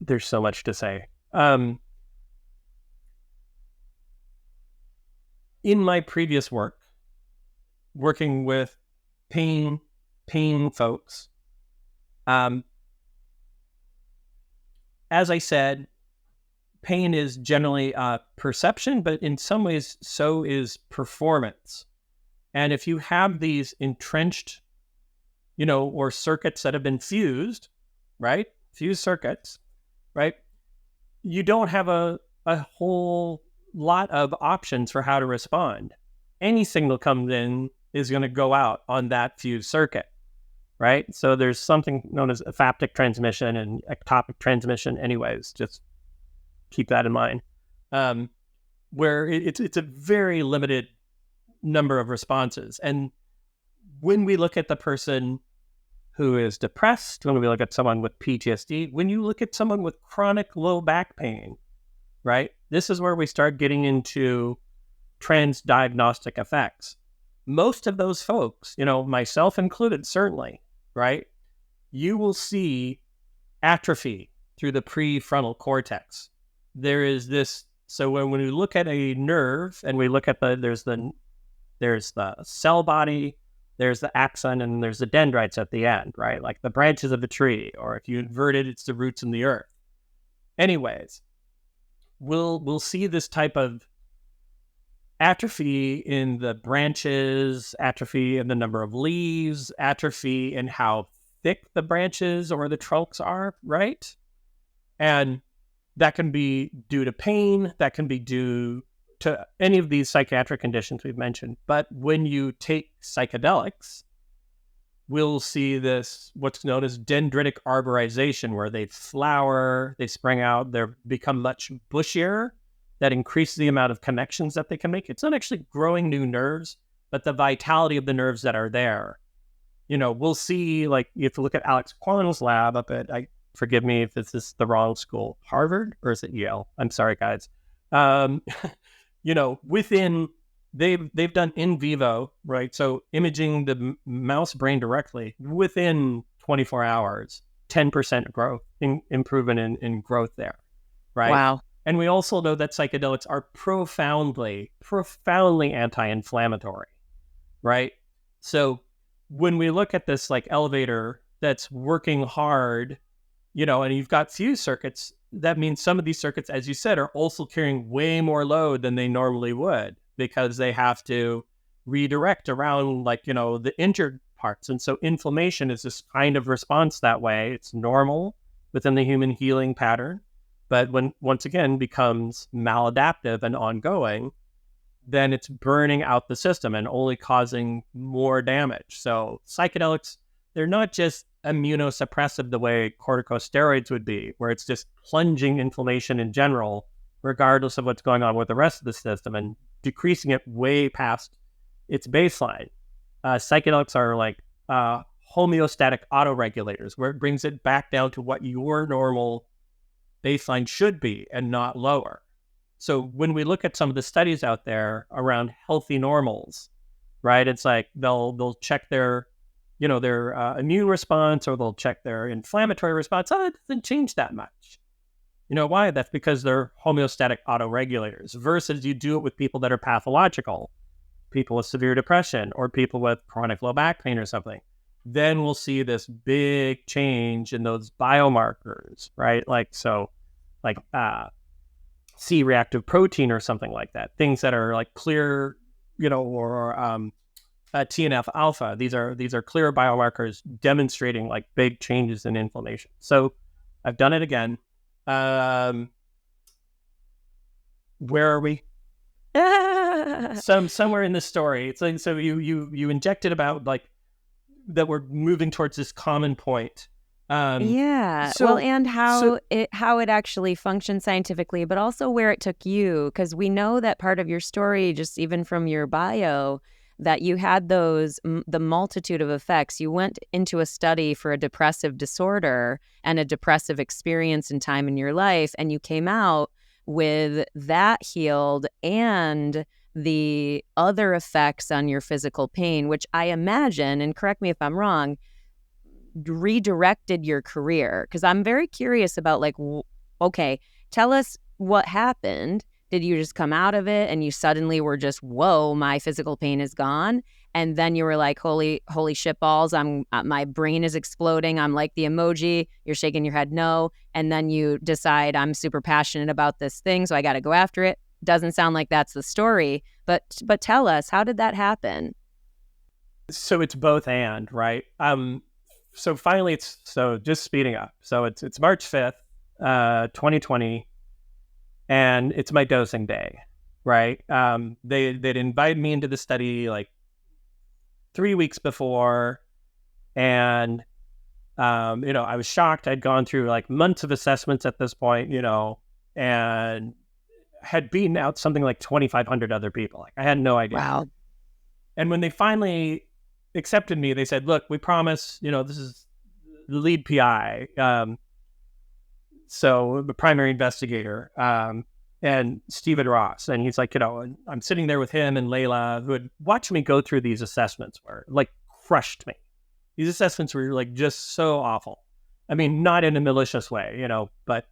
there's so much to say. In my previous work, working with pain folks, as I said, pain is generally perception, but in some ways, so is performance. And if you have these entrenched, or circuits that have been fused, right? Fused circuits, right? You don't have a whole lot of options for how to respond. Any signal comes in is going to go out on that fused circuit, right? So there's something known as aphaptic transmission and ectopic transmission anyways, just keep that in mind, where it's a very limited number of responses. And when we look at the person who is depressed, when we look at someone with PTSD, when you look at someone with chronic low back pain, right? This is where we start getting into transdiagnostic effects. Most of those folks, myself included, certainly, right? You will see atrophy through the prefrontal cortex. There is this, so when we look at a nerve and we look at there's the cell body, there's the axon, and there's the dendrites at the end, right? Like the branches of a tree, or if you invert it, it's the roots in the earth. Anyways, we'll see this type of atrophy in the branches, atrophy in the number of leaves, atrophy in how thick the branches or the trunks are, right? And that can be due to pain, that can be due to any of these psychiatric conditions we've mentioned. But when you take psychedelics, we'll see this, what's known as dendritic arborization, where they flower, they spring out, they become much bushier. That increases the amount of connections that they can make. It's not actually growing new nerves, but the vitality of the nerves that are there. We'll see, like, if you look at Alex Kwan's lab up at, forgive me if this is the wrong school, Harvard, or is it Yale? I'm sorry, guys. Within, they've done in vivo, right? So imaging the mouse brain directly within 24 hours, 10% growth, improvement in growth there, right?
Wow.
And we also know that psychedelics are profoundly anti-inflammatory, right? So when we look at this like elevator that's working hard, and you've got few circuits, that means some of these circuits, as you said, are also carrying way more load than they normally would because they have to redirect around the injured parts. And so inflammation is this kind of response that way. It's normal within the human healing pattern. But when once again becomes maladaptive and ongoing, then it's burning out the system and only causing more damage. So psychedelics, they're not just immunosuppressive the way corticosteroids would be, where it's just plunging inflammation in general, regardless of what's going on with the rest of the system and decreasing it way past its baseline. Psychedelics are like homeostatic autoregulators, where it brings it back down to what your normal baseline should be and not lower. So when we look at some of the studies out there around healthy normals, right, it's like they'll check their immune response, or they'll check their inflammatory response. Oh, it doesn't change that much. You know why? That's because they're homeostatic autoregulators, versus you do it with people that are pathological, people with severe depression or people with chronic low back pain or something. Then we'll see this big change in those biomarkers, right? C-reactive protein or something like that. Things that are like clear, or TNF alpha. These are clear biomarkers demonstrating like big changes in inflammation. So I've done it again. Where are we? Somewhere in this story. It's like, so you injected about like that we're moving towards this common point.
And how it actually functions scientifically, but also where it took you, because we know that part of your story, just even from your bio, that you had the multitude of effects. You went into a study for a depressive disorder and a depressive experience in time in your life, and you came out with that healed and the other effects on your physical pain, which I imagine, and correct me if I'm wrong, redirected your career. Because I'm very curious about okay, tell us what happened. Did you just come out of it and you suddenly were just, whoa, my physical pain is gone? And then you were like, holy shit balls, my brain is exploding. I'm like the emoji. You're shaking your head no. And then you decide, I'm super passionate about this thing, so I got to go after it. Doesn't sound like that's the story, but tell us, how did that happen?
So it's both and, right? So finally, just speeding up. So it's March 5th, 2020, and it's my dosing day, right? They'd invited me into the study like 3 weeks before, and I was shocked. I'd gone through like months of assessments at this point, and had beaten out something like 2,500 other people. Like, I had no idea.
Wow.
And when they finally accepted me, they said, look, we promise, this is the lead PI. So the primary investigator, and Stephen Ross. And he's like, I'm sitting there with him and Layla, who had watched me go through these assessments where like crushed me. These assessments were like just so awful. I mean, not in a malicious way, but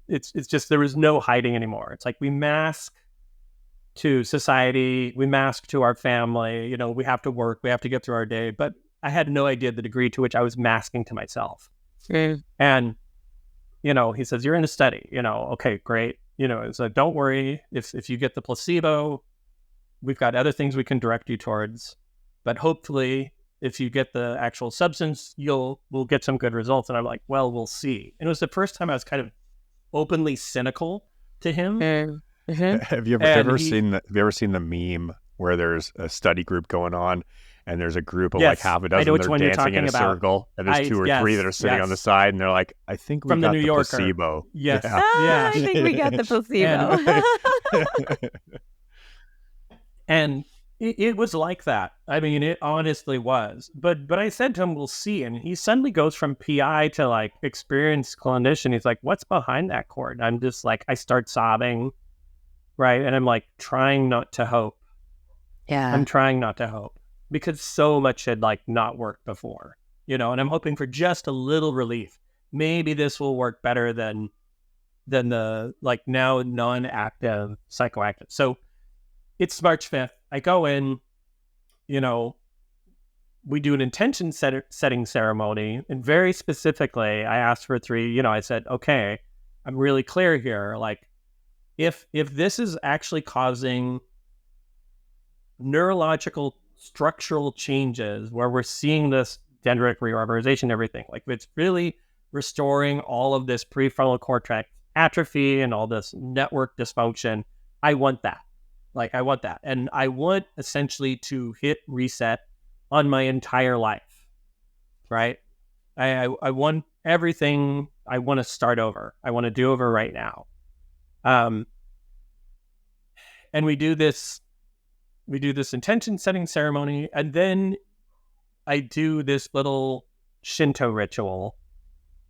it's just, there was no hiding anymore. It's like we mask to society, we mask to our family, we have to work, we have to get through our day. But I had no idea the degree to which I was masking to myself. And, he says, you're in a study, okay, great. So don't worry, if you get the placebo, we've got other things we can direct you towards. But hopefully, if you get the actual substance, we'll get some good results. And I'm like, well, we'll see. And it was the first time I was kind of openly cynical to him.
Have you ever seen the meme where there's a study group going on and there's a group of like half a dozen that are dancing in a circle, and there's two or three that are sitting on the side, and they're like, I think we got the placebo.
Yes.
I think we got the placebo.
And it was like that. I mean, it honestly was. But I said to him, we'll see. And he suddenly goes from PI to like experienced clinician. He's like, what's behind that cord? I'm just like, I start sobbing, right? And I'm like trying not to hope.
Yeah.
I'm trying not to hope because so much had like not worked before, and I'm hoping for just a little relief. Maybe this will work better than the like now non-active psychoactive. So it's March 5th. I go in, we do an intention setting ceremony. And very specifically, I asked for 3, I said, okay, I'm really clear here. Like, if this is actually causing neurological structural changes where we're seeing this dendritic reorganization and everything, like if it's really restoring all of this prefrontal cortex atrophy and all this network dysfunction, I want that. Like, I want that. And I want essentially to hit reset on my entire life, right? I want everything. I want to start over. I want to do over right now. And we do this intention setting ceremony, and then I do this little Shinto ritual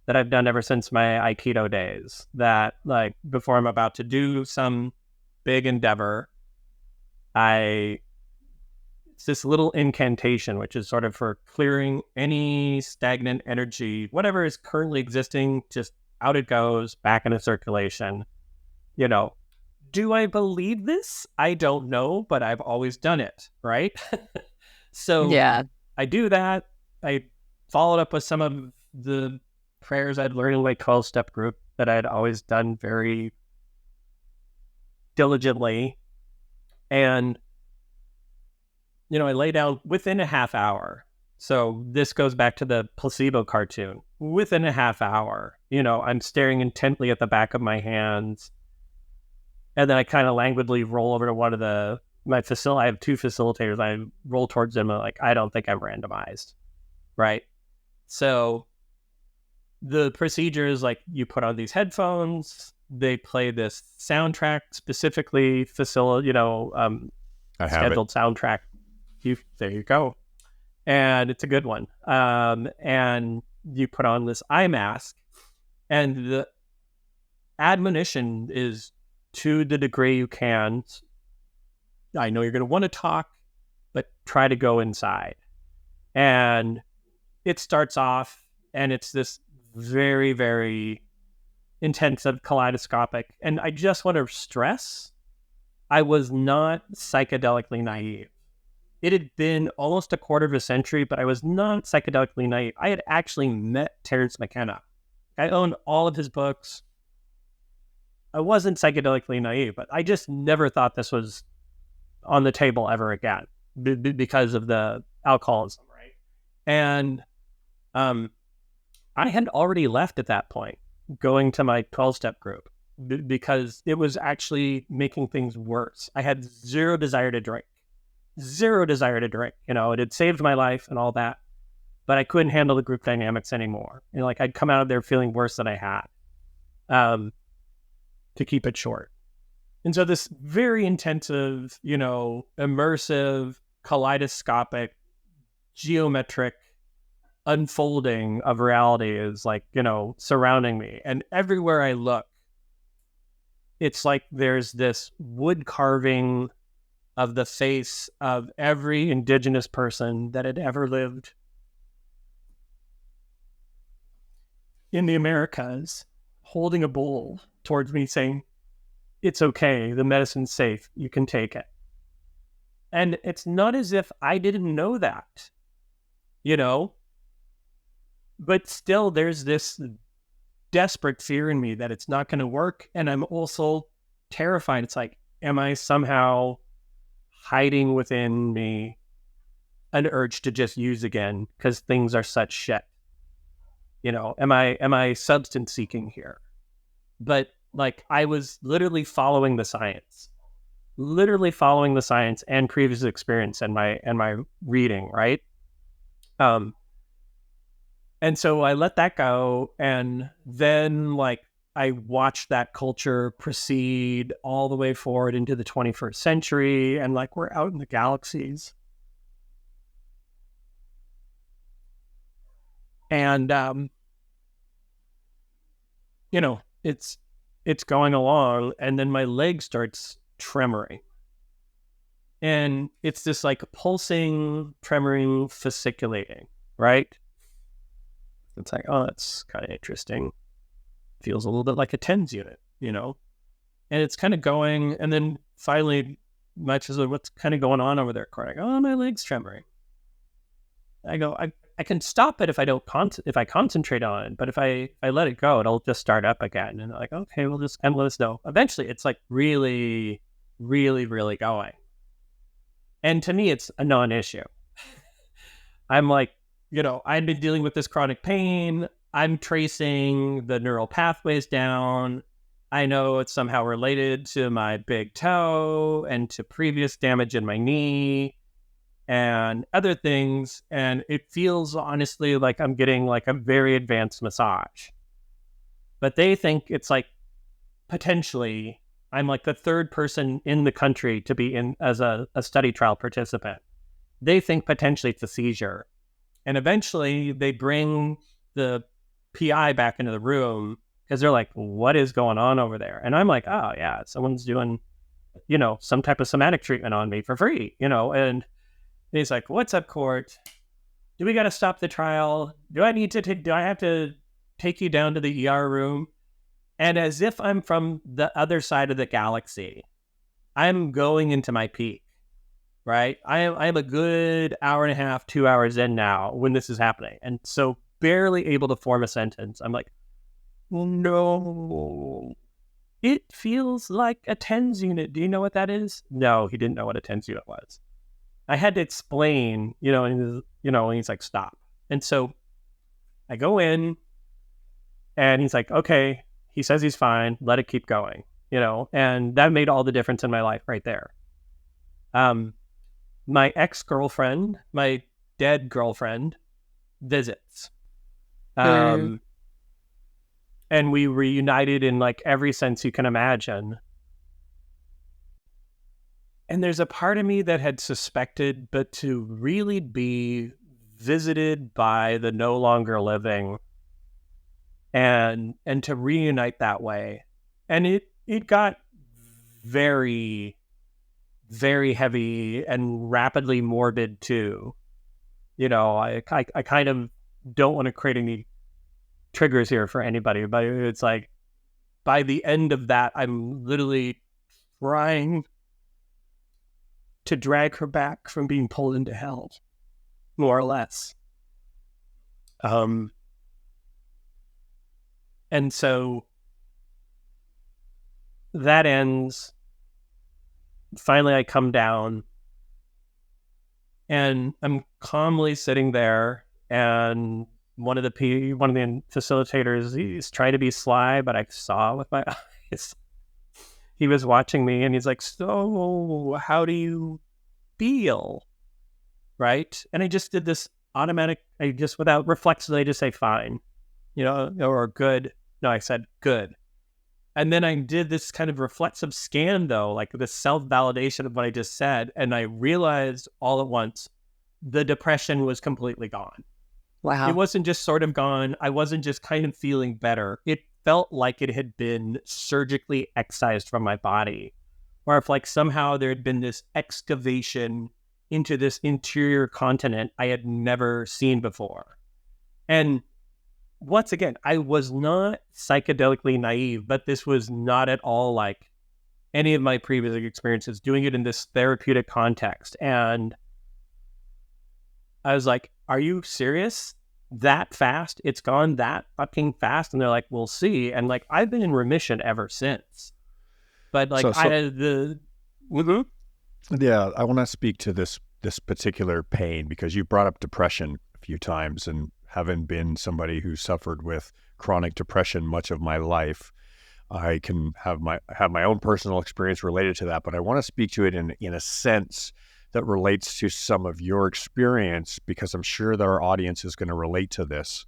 that I've done ever since my Aikido days, that like before I'm about to do some big endeavor, it's this little incantation, which is sort of for clearing any stagnant energy, whatever is currently existing, just out it goes, back into circulation. Do I believe this? I don't know, but I've always done it, right? So
Yeah.
I do that. I followed up with some of the prayers I'd learned in my 12-step group that I'd always done very diligently. And, I lay down within a half hour. So this goes back to the placebo cartoon. Within a half hour, I'm staring intently at the back of my hands. And then I kind of languidly roll over to one of I have 2 facilitators. I roll towards them and I don't think I'm randomized. Right. So the procedure is like, you put on these headphones, they play this soundtrack, specifically scheduled soundtrack. There you go. And it's a good one. And you put on this eye mask, and the admonition is, to the degree you can, I know you're going to want to talk, but try to go inside. And it starts off, and it's this very, very intensive, kaleidoscopic. And I just want to stress, I was not psychedelically naive. It had been almost a quarter of a century, but I was not psychedelically naive. I had actually met Terence McKenna. I owned all of his books. I wasn't psychedelically naive, but I just never thought this was on the table ever again because of the alcoholism, right? And I had already left at that point, going to my 12-step group, because it was actually making things worse. I had zero desire to drink. It had saved my life and all that, but I couldn't handle the group dynamics anymore. I'd come out of there feeling worse than I had. To keep it short. And so this very intensive, immersive, kaleidoscopic, geometric unfolding of reality is surrounding me. And everywhere I look, it's like there's this wood carving of the face of every indigenous person that had ever lived in the Americas, holding a bowl towards me saying, it's okay, the medicine's safe, you can take it. And it's not as if I didn't know that, but still there's this desperate fear in me that it's not going to work. And I'm also terrified. It's like, am I somehow hiding within me an urge to just use again because things are such shit? Am I substance seeking here? But I was literally following the science and previous experience and my reading, right? And so I let that go, and then I watched that culture proceed all the way forward into the 21st century, and we're out in the galaxies. And it's going along, and then my leg starts tremoring. And it's this pulsing, tremoring, fasciculating, right? It's like, oh, that's kind of interesting. Feels a little bit like a TENS unit, And it's kind of going, and then finally, much as what's kind of going on over there, Corey? Oh, my leg's tremoring. I go, I can stop it if I don't if I concentrate on it, but if I let it go, it'll just start up again. And like, okay, we'll just and let us know. Eventually, it's like really, really, really going. And to me, it's a non-issue. I'm like, I've been dealing with this chronic pain. I'm tracing the neural pathways down. I know it's somehow related to my big toe and to previous damage in my knee and other things. And it feels honestly like I'm getting like a very advanced massage. But they think it's like potentially I'm like the third person in the country to be in as a study trial participant. They think potentially it's a seizure. And eventually they bring the PI back into the room because they're like, what is going on over there? And I'm like, oh yeah, someone's doing, some type of somatic treatment on me for free, and he's like, what's up, court? Do we got to stop the trial? Do I have to take you down to the ER room? And as if I'm from the other side of the galaxy, I'm going into my peak, right? I'm a good hour and a half, 2 hours in now when this is happening. And so barely able to form a sentence. I'm like, no, it feels like a TENS unit. Do you know what that is? No, he didn't know what a TENS unit was. I had to explain, and he's like, stop. And so I go in and he's like, okay, he says he's fine. Let it keep going, and that made all the difference in my life right there. My ex-girlfriend, my dead girlfriend visits. And we reunited in like every sense you can imagine. And there's a part of me that had suspected, but to really be visited by the no longer living and to reunite that way. And it got very, very heavy and rapidly morbid too. I kind of don't want to create any triggers here for anybody, but it's like by the end of that, I'm literally trying to drag her back from being pulled into hell, more or less. And so that ends. Finally, I come down and I'm calmly sitting there, and one of the facilitators, he's trying to be sly, but I saw with my eyes. He was watching me and he's like, so how do feel, right? And I just did this automatic, without reflexively, I just say fine, or good. No, I said good. And then I did this kind of reflexive scan though, like this self-validation of what I just said. And I realized all at once, the depression was completely gone.
Wow.
It wasn't just sort of gone. I wasn't just kind of feeling better. It felt like it had been surgically excised from my body. Or if like somehow there had been this excavation into this interior continent I had never seen before. And once again, I was not psychedelically naive, but this was not at all like any of my previous experiences, doing it in this therapeutic context. And I was like, are you serious? That fast? It's gone that fucking fast? And they're like, we'll see. And like, I've been in remission ever since. But like,
Yeah, I want to speak to this particular pain because you brought up depression a few times, and having been somebody who suffered with chronic depression much of my life, I can have my own personal experience related to that. But I want to speak to it in a sense that relates to some of your experience, because I'm sure that our audience is going to relate to this.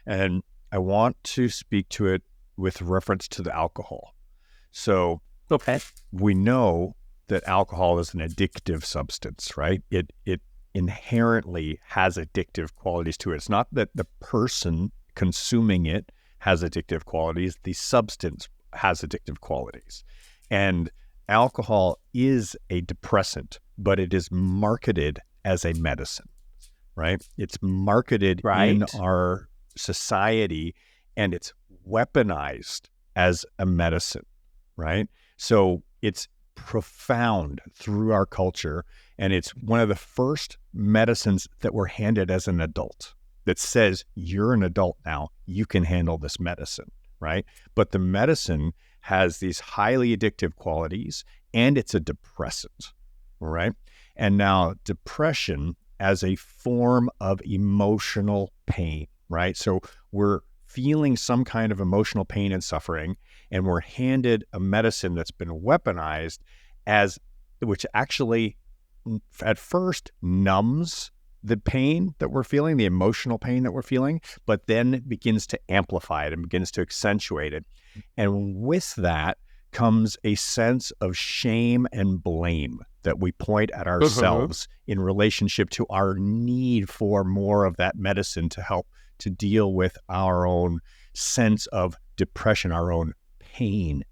And I want to speak to it with reference to the alcohol. So
okay,
we know that alcohol is an addictive substance, right? It inherently has addictive qualities to it. It's not that the person consuming it has addictive qualities. The substance has addictive qualities. And alcohol is a depressant, but it is marketed as a medicine, right? It's marketed in our society, and it's weaponized as a medicine, right? So it's profound through our culture. And it's one of the first medicines that we're handed as an adult that says, you're an adult now, you can handle this medicine, right? But the medicine has these highly addictive qualities, and it's a depressant, right? And now depression as a form of emotional pain, right? So we're feeling some kind of emotional pain and suffering, and we're handed a medicine that's been weaponized which actually at first numbs the pain that we're feeling, the emotional pain that we're feeling, but then begins to amplify it and begins to accentuate it. And with that comes a sense of shame and blame that we point at ourselves in relationship to our need for more of that medicine to help to deal with our own sense of depression, our own pain.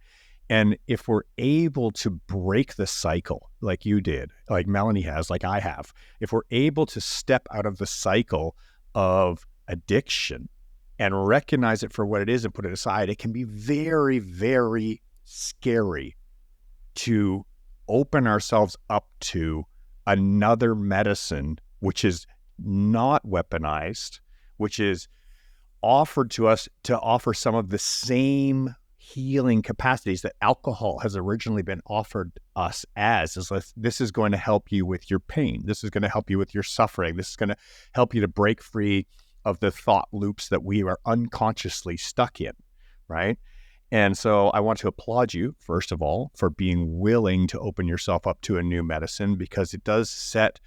And if we're able to break the cycle like you did, like Melanie has, like I have, if we're able to step out of the cycle of addiction and recognize it for what it is and put it aside, it can be very, very scary to open ourselves up to another medicine which is not weaponized, which is offered to us to offer some of the same healing capacities that alcohol has originally been offered us as, this is going to help you with your pain. This is going to help you with your suffering. This is going to help you to break free of the thought loops that we are unconsciously stuck in, right? And so I want to applaud you, first of all, for being willing to open yourself up to a new medicine, because it does set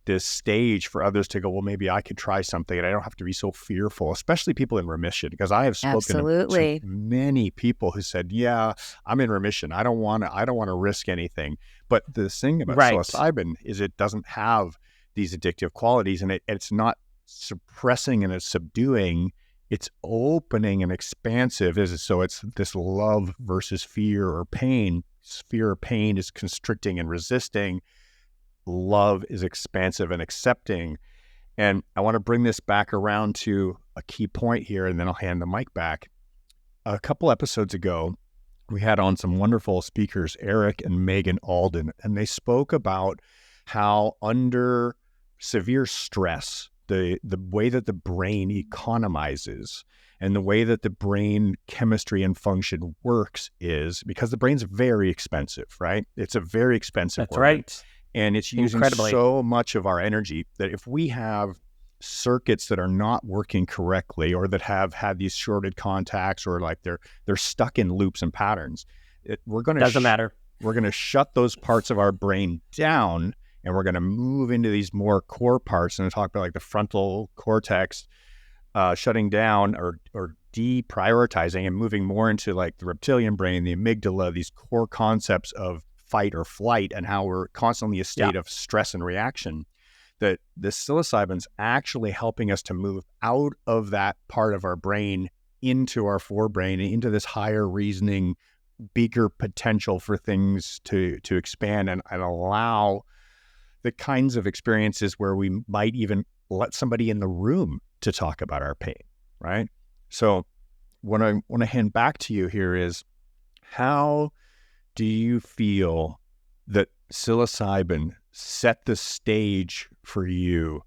this stage for others to go, well, maybe I could try something and I don't have to be so fearful, especially people in remission, because I have spoken to many people who said, yeah, I'm in remission. I don't want to risk anything. But the thing about psilocybin is it doesn't have these addictive qualities, and it's not suppressing and it's subduing, it's opening and expansive. So it's this love versus fear or pain. Fear or pain is constricting and resisting. Love is expansive and accepting. And I want to bring this back around to a key point here, and then I'll hand the mic back. A couple episodes ago, we had on some wonderful speakers, Eric and Megan Alden, and they spoke about how under severe stress, the way that the brain economizes and the way that the brain chemistry and function works is because the brain's very expensive, right? It's a very expensive organ.
Right.
And it's using so much of our energy that if we have circuits that are not working correctly, or that have had these shorted contacts, or like they're stuck in loops and patterns, we're going to shut those parts of our brain down, and we're going to move into these more core parts. And I talk about like the frontal cortex shutting down or deprioritizing and moving more into like the reptilian brain, the amygdala, these core concepts of fight or flight, and how we're constantly in a state of stress and reaction. That the psilocybin's actually helping us to move out of that part of our brain into our forebrain and into this higher reasoning, bigger potential for things to expand and allow the kinds of experiences where we might even let somebody in the room to talk about our pain, right? So what I want to hand back to you here is, how do you feel that psilocybin set the stage for you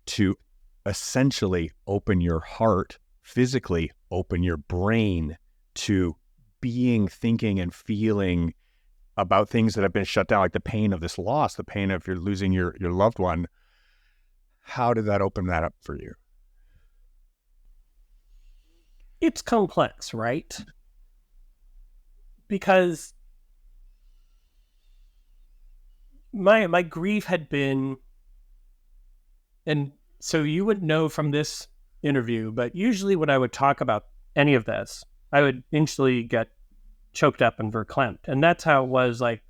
to essentially open your heart, physically open your brain to being, thinking, and feeling about things that have been shut down, like the pain of this loss, the pain of you're losing your loved one? How did that open that up for you?
It's complex, right? Because my grief had been, and so you would know from this interview, but usually when I would talk about any of this, I would instantly get choked up and verklempt. And that's how it was like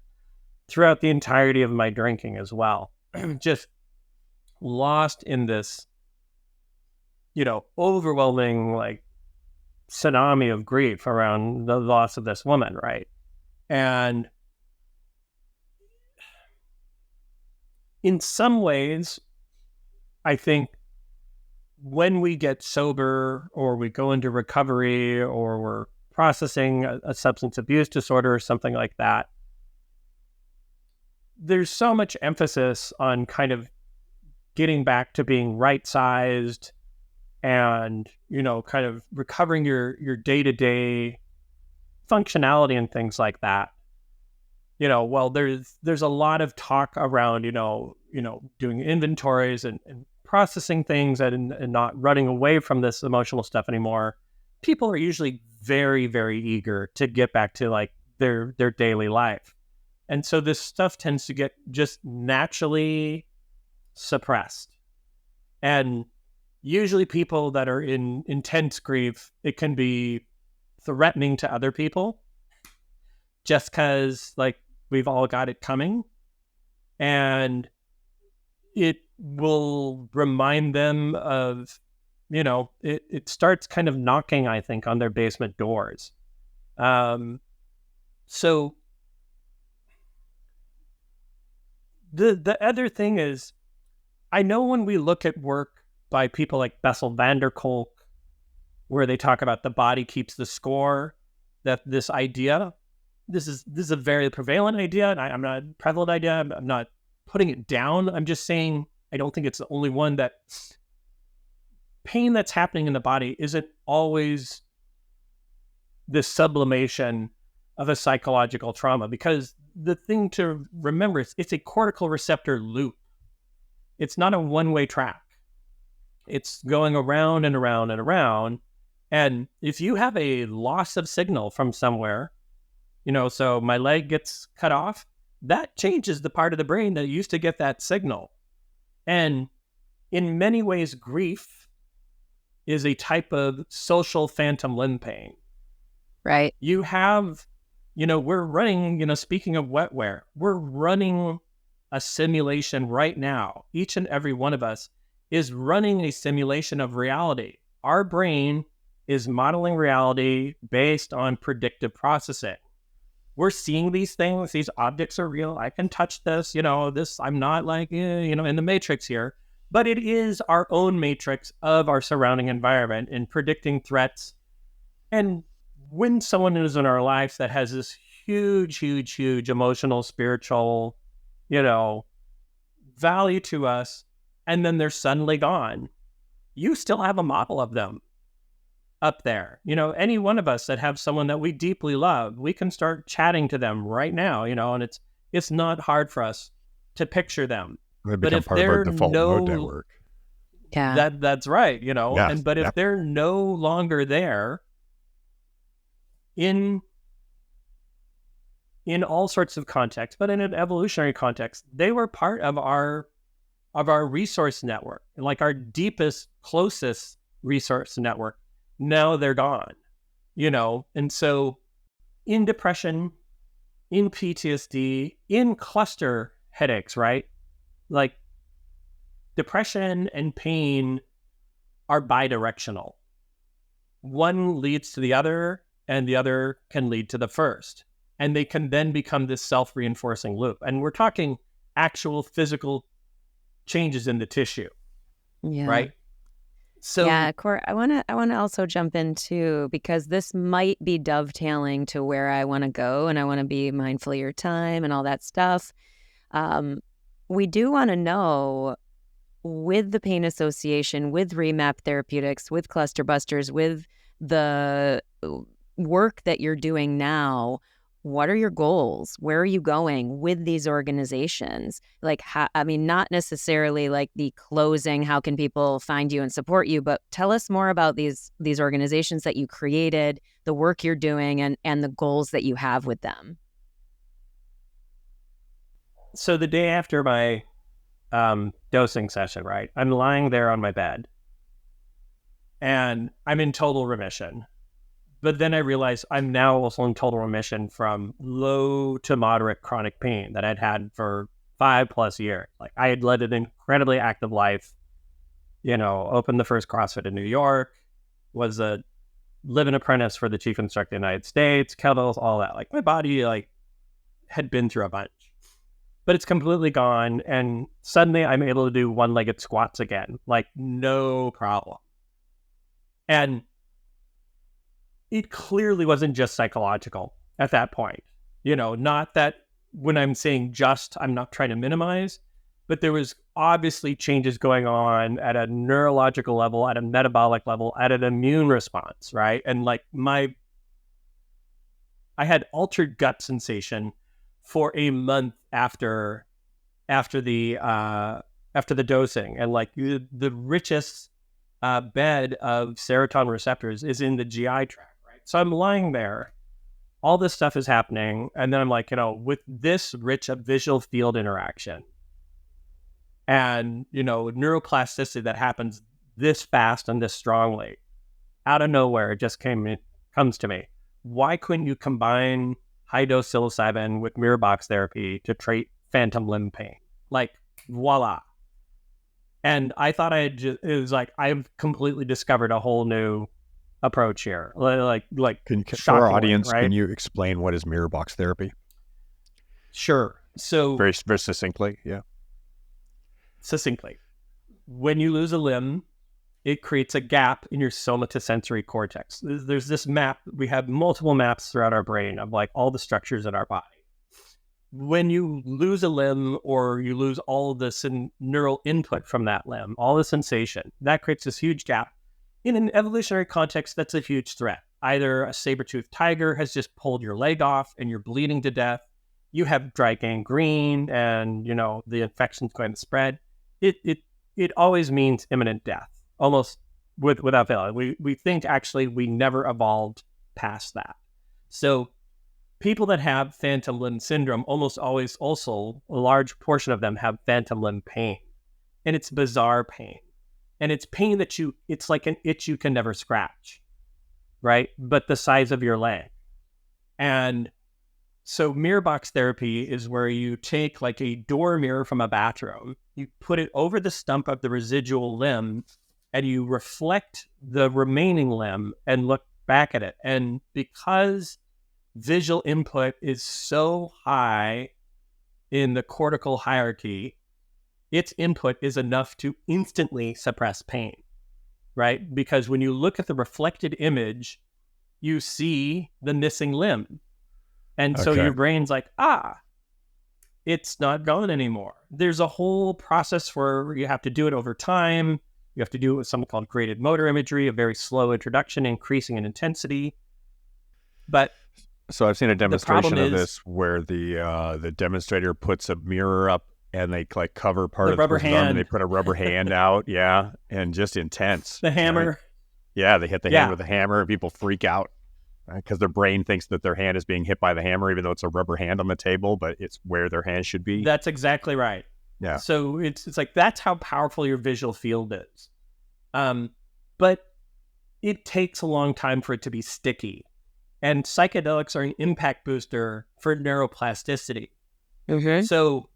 throughout the entirety of my drinking as well. Just lost in this, overwhelming like tsunami of grief around the loss of this woman, right? And in some ways, I think when we get sober, or we go into recovery, or we're processing a substance abuse disorder or something like that, there's so much emphasis on kind of getting back to being right-sized and, kind of recovering your day-to-day functionality and things like that. Well, there's a lot of talk around, doing inventories and processing things and not running away from this emotional stuff anymore. People are usually very, very eager to get back to like their daily life. And so this stuff tends to get just naturally suppressed. And usually people that are in intense grief, it can be threatening to other people just because like we've all got it coming. And it will remind them of, it starts kind of knocking, I think, on their basement doors. So the other thing is, I know when we look at work by people like Bessel van der Kolk, where they talk about the body keeps the score, that this idea, this is a very prevalent idea, and I'm not prevalent idea. I'm not putting it down. I'm just saying I don't think it's the only one, that pain that's happening in the body isn't always the sublimation of a psychological trauma, because the thing to remember is it's a cortical receptor loop. It's not a one-way track. It's going around and around and around. And if you have a loss of signal from somewhere, so my leg gets cut off, that changes the part of the brain that used to get that signal. And in many ways, grief is a type of social phantom limb pain.
Right.
You have, we're running, speaking of wetware, we're running a simulation right now. Each and every one of us is running a simulation of reality. Our brain is modeling reality based on predictive processing. We're seeing these things. These objects are real. I can touch this, I'm not like, in the matrix here, but it is our own matrix of our surrounding environment in predicting threats. And when someone is in our lives that has this huge, huge, huge emotional, spiritual, value to us, and then they're suddenly gone, you still have a model of them up there. Any one of us that have someone that we deeply love, we can start chatting to them right now, and it's not hard for us to picture them.
They
But
become
if
part of our
they're
default mode network.
Yeah.
that's right,
Yeah,
but if
yeah.
they're no longer there in all sorts of contexts, but in an evolutionary context, they were part of our resource network, like our deepest, closest resource network. Now they're gone, and so in depression, in PTSD, in cluster headaches, right? Like depression and pain are bidirectional. One leads to the other, and the other can lead to the first. And they can then become this self-reinforcing loop. And we're talking actual physical changes in the tissue,
Yeah.
right? So
yeah, Cor, I want to also jump in too, because this might be dovetailing to where I want to go, and I want to be mindful of your time and all that stuff. We do want to know, with the Pain Association, with REMAP Therapeutics, with Cluster Busters, with the work that you're doing now, what are your goals? Where are you going with these organizations? Like, not necessarily like the closing, how can people find you and support you, but tell us more about these organizations that you created, the work you're doing, and the goals that you have with them.
So the day after my dosing session, right, I'm lying there on my bed and I'm in total remission. But then I realized I'm now also in total remission from low to moderate chronic pain that I'd had for 5+ years. Like I had led an incredibly active life, opened the first CrossFit in New York, was a live-in apprentice for the chief instructor in the United States, kettlebells, all that. Like my body had been through a bunch, but it's completely gone. And suddenly I'm able to do one-legged squats again, like no problem. And it clearly wasn't just psychological at that point. Not that when I'm saying just, I'm not trying to minimize, but there was obviously changes going on at a neurological level, at a metabolic level, at an immune response, right? And like I had altered gut sensation for a month after the dosing, and like the richest bed of serotonin receptors is in the GI tract, right? So I'm lying there, all this stuff is happening, and then I'm like, with this rich of visual field interaction and neuroplasticity that happens this fast and this strongly, out of nowhere, it just comes to me. Why couldn't you combine high-dose psilocybin with mirror box therapy to treat phantom limb pain? Like, voila. And I thought it was like, I've completely discovered a whole new approach here. Like
for our audience,
right?
Can you explain what is mirror box therapy?
Sure. So
very succinctly, yeah.
Succinctly, when you lose a limb, it creates a gap in your somatosensory cortex. There's this map. We have multiple maps throughout our brain of like all the structures in our body. When you lose a limb or you lose all the neural input from that limb, all the sensation, that creates this huge gap. In an evolutionary context, that's a huge threat. Either a saber-toothed tiger has just pulled your leg off and you're bleeding to death. You have dry gangrene and, the infection's going to spread. It always means imminent death, almost without fail. We think actually we never evolved past that. So people that have phantom limb syndrome almost always also, a large portion of them have phantom limb pain. And it's bizarre pain. And it's pain that it's like an itch you can never scratch, right? But the size of your leg. And so mirror box therapy is where you take like a door mirror from a bathroom, you put it over the stump of the residual limb, and you reflect the remaining limb and look back at it. And because visual input is so high in the cortical hierarchy, its input is enough to instantly suppress pain, right? Because when you look at the reflected image, you see the missing limb. And so your brain's like, it's not gone anymore. There's a whole process where you have to do it over time. You have to do it with something called graded motor imagery, a very slow introduction, increasing in intensity. But
so I've seen a demonstration of this where the demonstrator puts a mirror up and they like cover part of the rubber hand, and they put a rubber hand out, and just intense.
The hammer,
right? Yeah, they hit the hand with a hammer, and people freak out because their brain thinks that their hand is being hit by the hammer, even though it's a rubber hand on the table, but it's where their hand should be.
That's exactly right.
Yeah.
So it's like that's how powerful your visual field is, but it takes a long time for it to be sticky. And psychedelics are an impact booster for neuroplasticity.
Okay.
So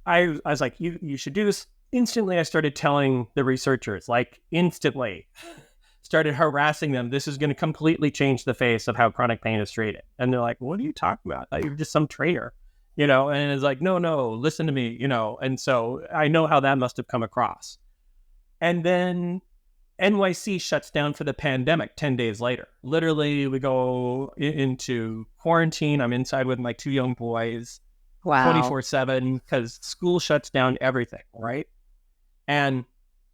I was like, you should do this. Instantly, I started telling the researchers, like instantly, started harassing them. This is going to completely change the face of how chronic pain is treated. And they're like, what are you talking about? You're just some traitor, and it's like, no, listen to me, And so I know how that must have come across. And then NYC shuts down for the pandemic 10 days later. Literally, we go into quarantine. I'm inside with my 2 young boys.
Wow.
24/7 because school shuts down everything, right? And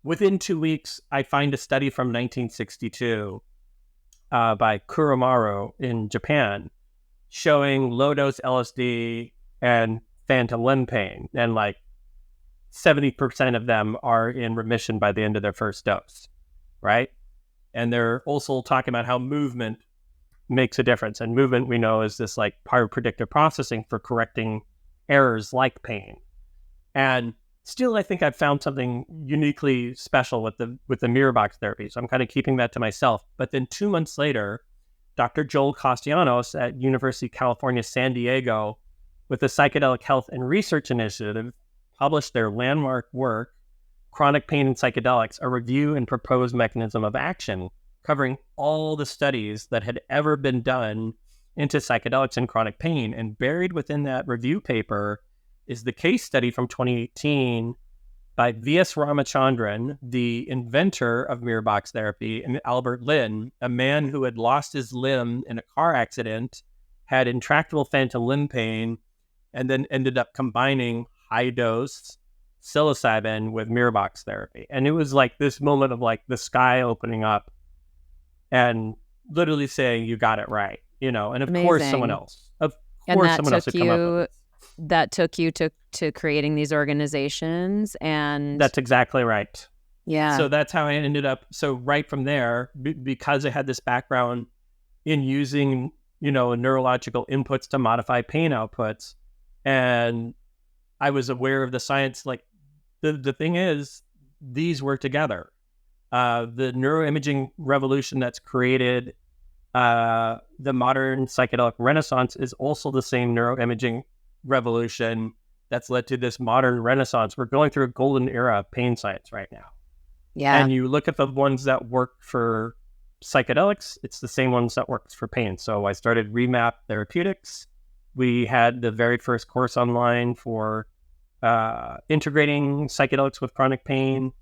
within 2 weeks, I find a study from 1962 by Kuromaru in Japan showing low-dose LSD and phantom limb pain. And like 70% of them are in remission by the end of their first dose, right? And they're also talking about how movement makes a difference. And movement, we know, is this like part of predictive processing for correcting errors like pain. And still, I think I've found something uniquely special with the mirror box therapy. So I'm kind of keeping that to myself. But then 2 months later, Dr. Joel Castellanos at University of California, San Diego, with the Psychedelic Health and Research Initiative, published their landmark work, Chronic Pain and Psychedelics, a review and proposed mechanism of action, covering all the studies that had ever been done into psychedelics and chronic pain. And buried within that review paper is the case study from 2018 by V.S. Ramachandran, the inventor of mirror box therapy, and Albert Lin, a man who had lost his limb in a car accident, had intractable phantom limb pain, and then ended up combining high dose psilocybin with mirror box therapy. And it was like this moment of like the sky opening up and literally saying, you got it right, and of course someone
Amazing.
else, of
And
course
that
someone else
took
would come up with
you
this.
that took you to creating these organizations. And
That's exactly right.
yeah.
So that's how I ended up. So right from there, because I had this background in using, neurological inputs to modify pain outputs, and I was aware of the science. Like the thing is, these work together. The neuroimaging revolution that's created the modern psychedelic renaissance is also the same neuroimaging revolution that's led to this modern renaissance. We're going through a golden era of pain science right now.
Yeah.
And you look at the ones that work for psychedelics, it's the same ones that works for pain. So I started REMAP Therapeutics. We had the very first course online for integrating psychedelics with chronic pain.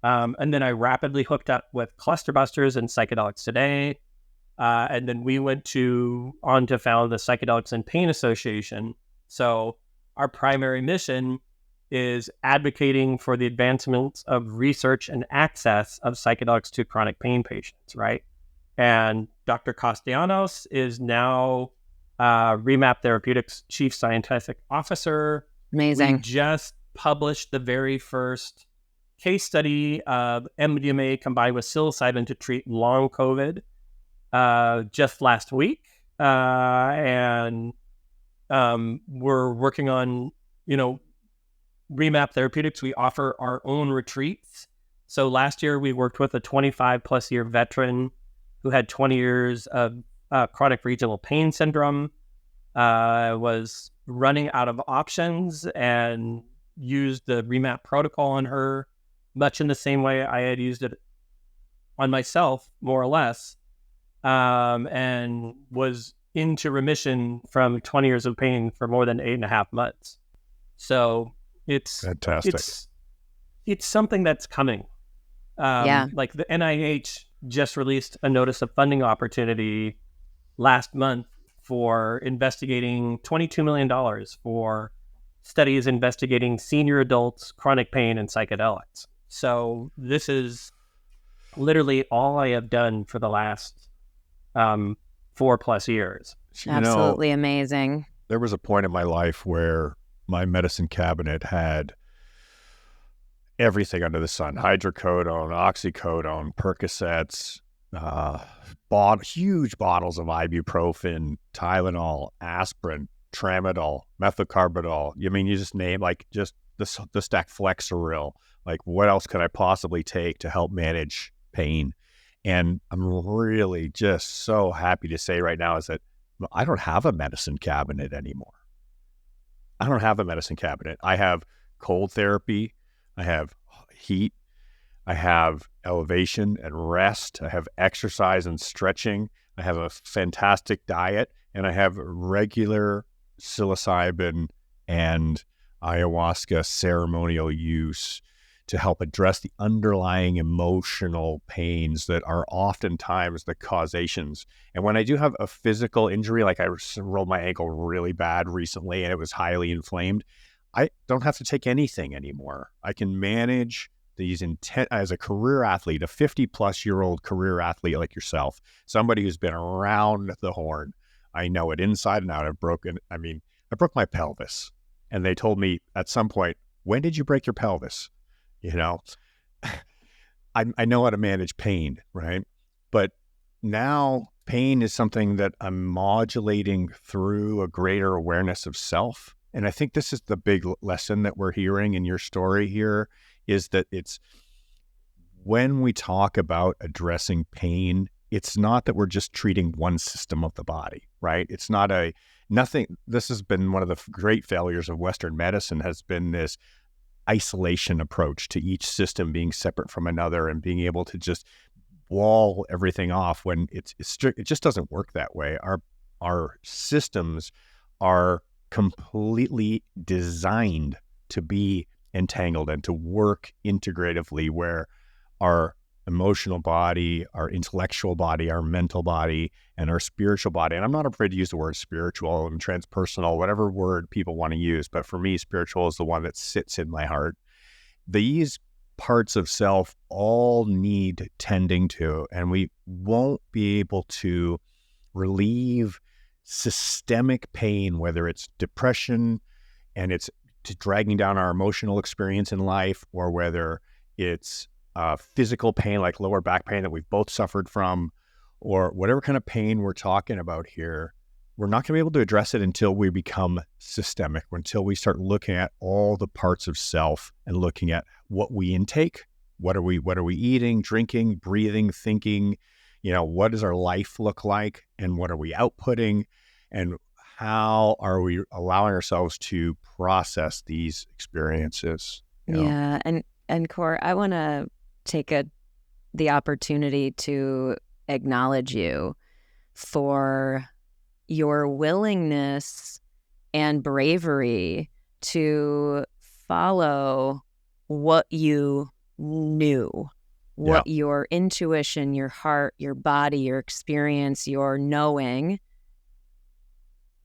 And then I rapidly hooked up with Cluster Busters and Psychedelics Today. And then we went on to found the Psychedelics Pain Association. So our primary mission is advocating for the advancement of research and access of psychedelics to chronic pain patients, right? And Dr. Castellanos is now REMAP Therapeutics Chief Scientific Officer.
Amazing.
We just published the very first case study of MDMA combined with psilocybin to treat long COVID just last week. And we're working on, REMAP Therapeutics. We offer our own retreats. So last year we worked with a 25 plus year veteran who had 20 years of chronic regional pain syndrome, was running out of options, and used the REMAP protocol on her, much in the same way I had used it on myself, more or less, and was into remission from 20 years of pain for more than 8.5 months. So it's
fantastic.
It's something that's coming. Like the NIH just released a notice of funding opportunity last month for investigating $22 million for studies investigating senior adults, chronic pain, and psychedelics. So this is literally all I have done for the last 4+ years.
Absolutely amazing.
There was a point in my life where my medicine cabinet had everything under the sun: hydrocodone, oxycodone, Percocets, huge bottles of ibuprofen, Tylenol, aspirin, tramadol, methocarbamol. You just name, like, just the stack Flexeril. Like, what else could I possibly take to help manage pain? And I'm really just so happy to say right now is that I don't have a medicine cabinet anymore. I don't have a medicine cabinet. I have cold therapy. I have heat. I have elevation and rest. I have exercise and stretching. I have a fantastic diet, and I have regular psilocybin and ayahuasca ceremonial use to help address the underlying emotional pains that are oftentimes the causations. And when I do have a physical injury, like I rolled my ankle really bad recently and it was highly inflamed, I don't have to take anything anymore. I can manage these as a career athlete, a 50-plus-year-old career athlete like yourself, somebody who's been around the horn. I know it inside and out. I broke my pelvis. And they told me at some point, when did you break your pelvis? I know how to manage pain, right? But now pain is something that I'm modulating through a greater awareness of self. And I think this is the big lesson that we're hearing in your story here, is that it's when we talk about addressing pain, it's not that we're just treating one system of the body, right? It's not this has been one of the great failures of Western medicine, has been this isolation approach to each system being separate from another and being able to just wall everything off when it just doesn't work that way. Our systems are completely designed to be entangled and to work integratively, where our emotional body, our intellectual body, our mental body, and our spiritual body. And I'm not afraid to use the word spiritual and transpersonal, whatever word people want to use. But for me, spiritual is the one that sits in my heart. These parts of self all need tending to, and we won't be able to relieve systemic pain, whether it's depression and it's dragging down our emotional experience in life, or whether it's physical pain like lower back pain that we've both suffered from, or whatever kind of pain we're talking about here. We're not going to be able to address it until we become systemic, until we start looking at all the parts of self and looking at what we intake, what are we eating, drinking, breathing, thinking, what does our life look like, and what are we outputting, and how are we allowing ourselves to process these experiences?
Yeah. And Cor, I want to take the opportunity to acknowledge you for your willingness and bravery to follow what you knew, what your intuition, your heart, your body, your experience, your knowing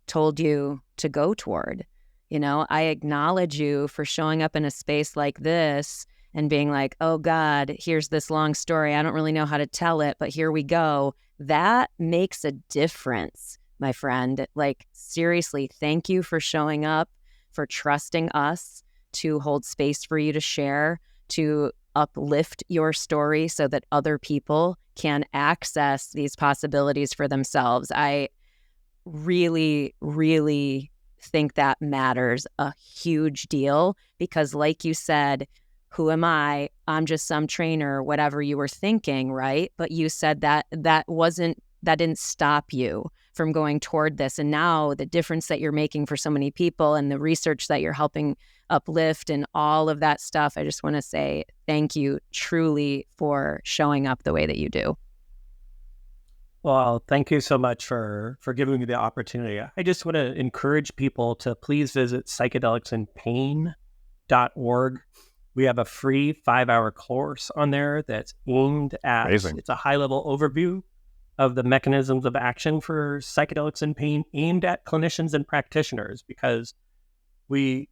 told you to go toward. I acknowledge you for showing up in a space like this and being like, oh God, here's this long story. I don't really know how to tell it, but here we go. That makes a difference, my friend. Like, seriously, thank you for showing up, for trusting us to hold space for you to share, to uplift your story so that other people can access these possibilities for themselves. I really, really think that matters a huge deal, because like you said, who am I? I'm just some trainer, whatever you were thinking, right? But you said that didn't stop you from going toward this. And now the difference that you're making for so many people and the research that you're helping uplift and all of that stuff, I just want to say thank you truly for showing up the way that you do.
Well, thank you so much for giving me the opportunity. I just want to encourage people to please visit psychedelicsinpain.org. We have a free 5-hour course on there that's aimed at,
Amazing.
It's a high-level overview of the mechanisms of action for psychedelics and pain, aimed at clinicians and practitioners, because we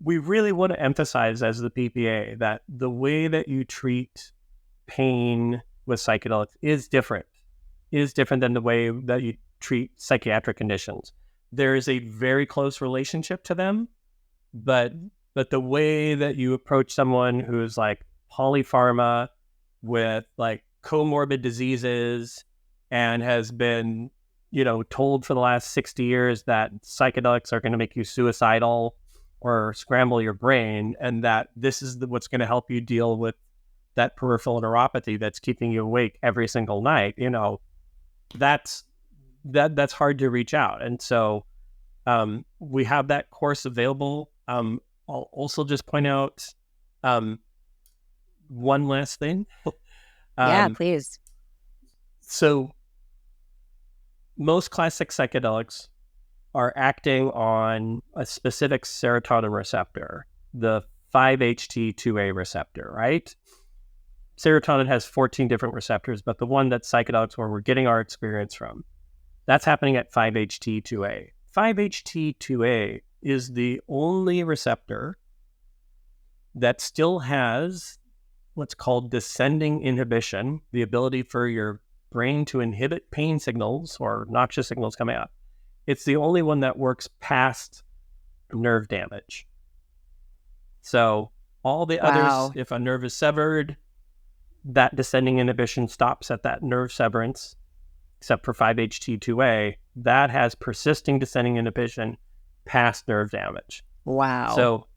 really want to emphasize as the PPA that the way that you treat pain with psychedelics is different than the way that you treat psychiatric conditions. There is a very close relationship to them, but the way that you approach someone who's like polypharma with like comorbid diseases and has been, told for the last 60 years that psychedelics are going to make you suicidal or scramble your brain, and that this is what's going to help you deal with that peripheral neuropathy that's keeping you awake every single night, that's hard to reach out. And so we have that course available. I'll also just point out one last thing.
Yeah, please.
So most classic psychedelics are acting on a specific serotonin receptor, the 5-HT2A receptor, right? Serotonin has 14 different receptors, but the one that psychedelics where we're getting our experience from, that's happening at 5-HT2A. 5-HT2A is the only receptor that still has what's called descending inhibition, the ability for your brain to inhibit pain signals or noxious signals coming out. It's the only one that works past nerve damage. So all the others, if a nerve is severed, that descending inhibition stops at that nerve severance, except for 5-HT2A, that has persisting descending inhibition past nerve damage.
Wow.
So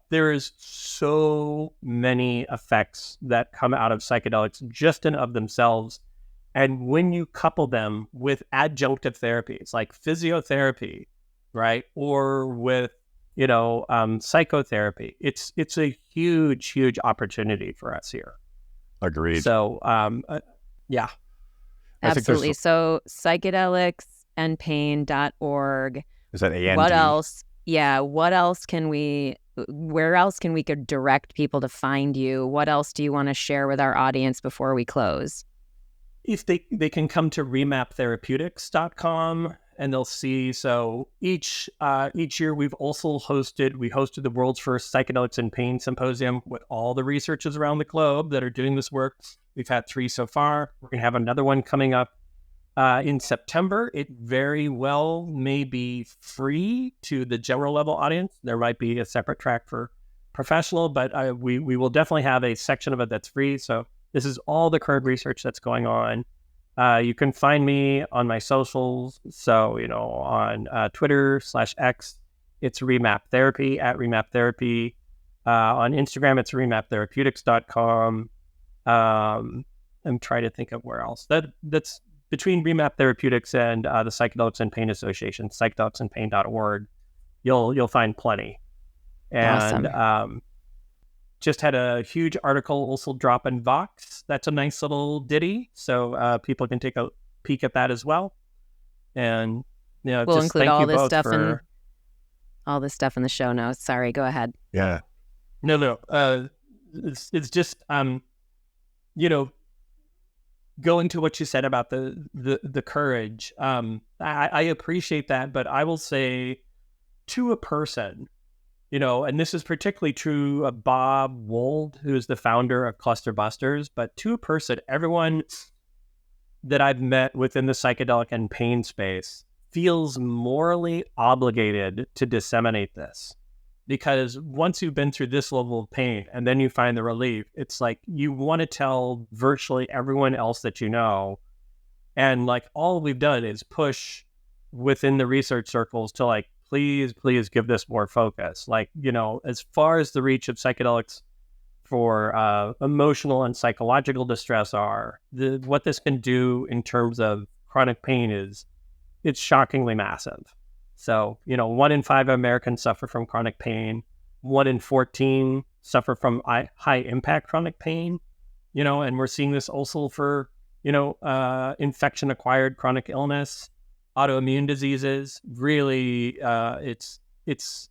there is so many effects that come out of psychedelics just in of themselves. And when you couple them with adjunctive therapies like physiotherapy, right, or with psychotherapy, it's a huge opportunity for us here.
Agreed.
So yeah,
absolutely. So psychedelicsandpain.org.
Is that AND?
What else? Yeah. What else can we where else can we could direct people to find you? What else do you want to share with our audience before we close?
If they can come to remaptherapeutics.com and they'll see. So each year we hosted the world's first Psychedelics and Pain Symposium with all the researchers around the globe that are doing this work. We've had 3 so far. We're going to have another one coming up in September. It very well may be free to the general level audience. There might be a separate track for professional, but we will definitely have a section of it that's free. So this is all the current research that's going on. You can find me on my socials. So, on Twitter/X, it's Remap Therapy, at Remap Therapy. On Instagram, it's remaptherapeutics.com. I'm trying to think of where else. That's between Remap Therapeutics and the Psychedelics and Pain Association, psychedelicsandpain.org. You'll find plenty. And
Awesome.
Just had a huge article also drop in Vox. That's a nice little ditty, so people can take a peek at that as well. And
we'll
just
include
thank
all
you
this
both
stuff
for...
all this stuff in the show notes. Sorry, go ahead.
Yeah.
No. It's just going to what you said about the courage. I appreciate that, but I will say to a person, and this is particularly true of Bob Wold, who is the founder of Cluster Busters, but to a person, everyone that I've met within the psychedelic and pain space feels morally obligated to disseminate this. Because once you've been through this level of pain and then you find the relief, it's like you want to tell virtually everyone else that you know. And like all we've done is push within the research circles to like, please give this more focus. Like, as far as the reach of psychedelics for emotional and psychological distress are, what this can do in terms of chronic pain it's shockingly massive. So, 1 in 5 Americans suffer from chronic pain. 1 in 14 suffer from high impact chronic pain, and we're seeing this also for, infection acquired chronic illness, autoimmune diseases. Really, it's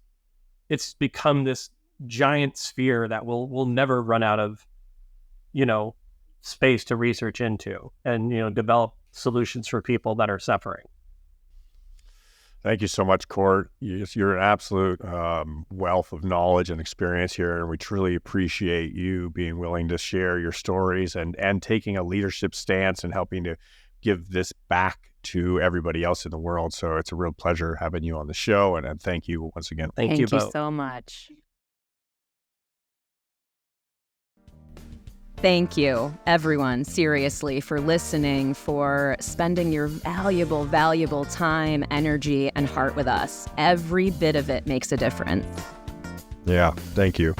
become this giant sphere that we'll never run out of, space to research into and, develop solutions for people that are suffering.
Thank you so much, Court. You're an absolute wealth of knowledge and experience here, and we truly appreciate you being willing to share your stories and taking a leadership stance and helping to give this back to everybody else in the world. So it's a real pleasure having you on the show, and thank you once again.
Thank you both.
So much. Thank you, everyone, seriously, for listening, for spending your valuable, valuable time, energy, and heart with us. Every bit of it makes a difference.
Yeah, thank you.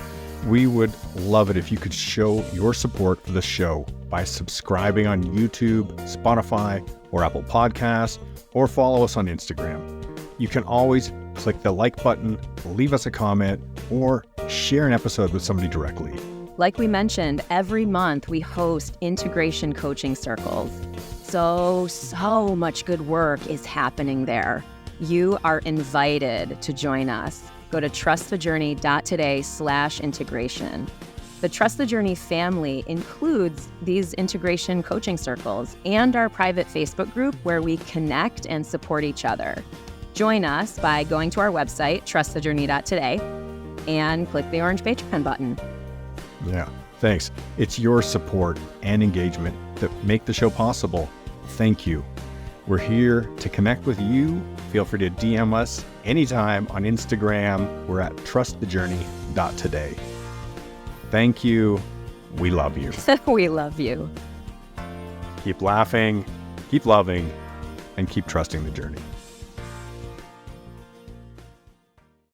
We would love it if you could show your support for the show by subscribing on YouTube, Spotify, or Apple Podcasts, or follow us on Instagram. You can always click the like button, leave us a comment, or share an episode with somebody directly.
Like we mentioned, every month we host integration coaching circles. So much good work is happening there. You are invited to join us. Go to trustthejourney.today/integration. The Trust the Journey family includes these integration coaching circles and our private Facebook group where we connect and support each other. Join us by going to our website, trustthejourney.today, and click the orange Patreon button.
Yeah, thanks. It's your support and engagement that make the show possible. Thank you. We're here to connect with you. Feel free to DM us anytime on Instagram. We're at trustthejourney.today. Thank you. We love you.
We love you.
Keep laughing, keep loving, and keep trusting the journey.